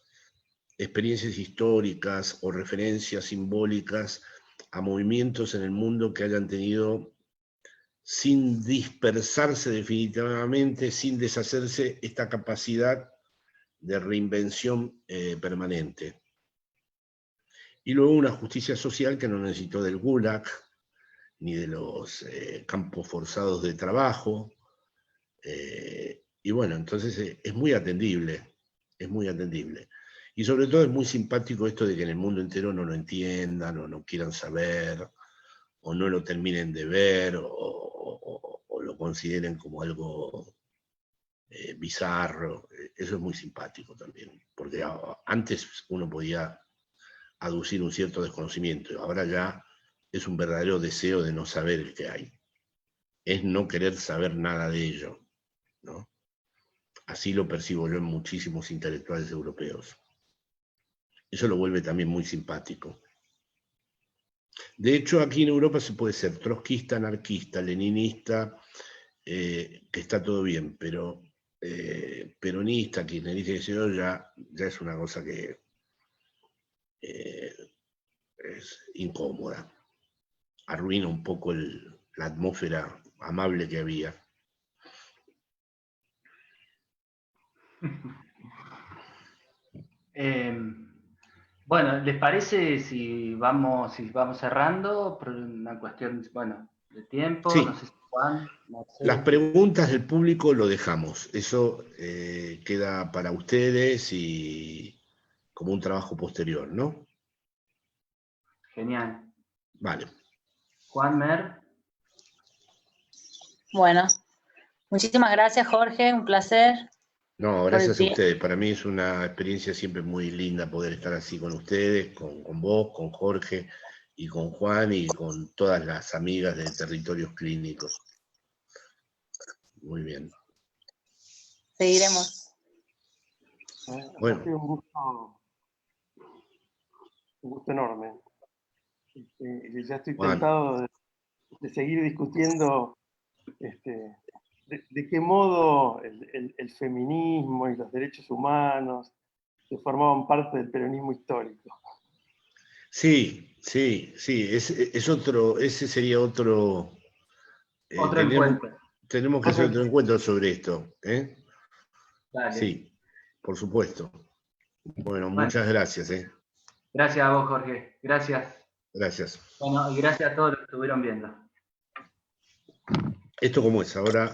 Speaker 2: experiencias históricas o referencias simbólicas a movimientos en el mundo que hayan tenido, sin dispersarse definitivamente, sin deshacerse, esta capacidad de reinvención permanente. Y luego una justicia social que no necesitó del Gulag, ni de los campos forzados de trabajo. Y bueno, entonces es muy atendible, es muy atendible. Y sobre todo es muy simpático esto de que en el mundo entero no lo entiendan, o no quieran saber, o no lo terminen de ver, o lo consideren como algo bizarro. Eso es muy simpático también, porque antes uno podía aducir un cierto desconocimiento, ahora ya es un verdadero deseo de no saber el que hay. Es no querer saber nada de ello, ¿no? Así lo percibo yo en muchísimos intelectuales europeos. Eso lo vuelve también muy simpático. De hecho, aquí en Europa se puede ser trotskista, anarquista, leninista, que está todo bien, pero peronista, kirchnerista, ya es una cosa que es incómoda. Arruina un poco la atmósfera amable que había.
Speaker 1: Bueno, ¿les parece si vamos cerrando por una cuestión, bueno, de tiempo?
Speaker 2: Sí.
Speaker 1: No sé si Juan, Marcelo.
Speaker 2: Las preguntas del público lo dejamos. Eso queda para ustedes y como un trabajo posterior, ¿no?
Speaker 1: Genial.
Speaker 2: Vale.
Speaker 1: Juan, Mer.
Speaker 5: Bueno, muchísimas gracias, Jorge, un placer.
Speaker 2: No, gracias a ustedes. Para mí es una experiencia siempre muy linda poder estar así con ustedes, con vos, con Jorge y con Juan y con todas las amigas de Territorios Clínicos. Muy bien.
Speaker 5: Seguiremos.
Speaker 3: Bueno. Un gusto enorme. Ya estoy tentado de seguir discutiendo de qué modo el feminismo y los derechos humanos se formaban parte del peronismo histórico.
Speaker 2: Sí. Ese sería otro
Speaker 1: encuentro.
Speaker 2: Tenemos que hacer otro encuentro sobre esto.
Speaker 1: Dale.
Speaker 2: Sí, por supuesto. Bueno, muchas gracias.
Speaker 1: Gracias a vos, Jorge. Gracias.
Speaker 2: Gracias.
Speaker 1: Bueno, y gracias a todos los que estuvieron viendo.
Speaker 2: Esto como es ahora.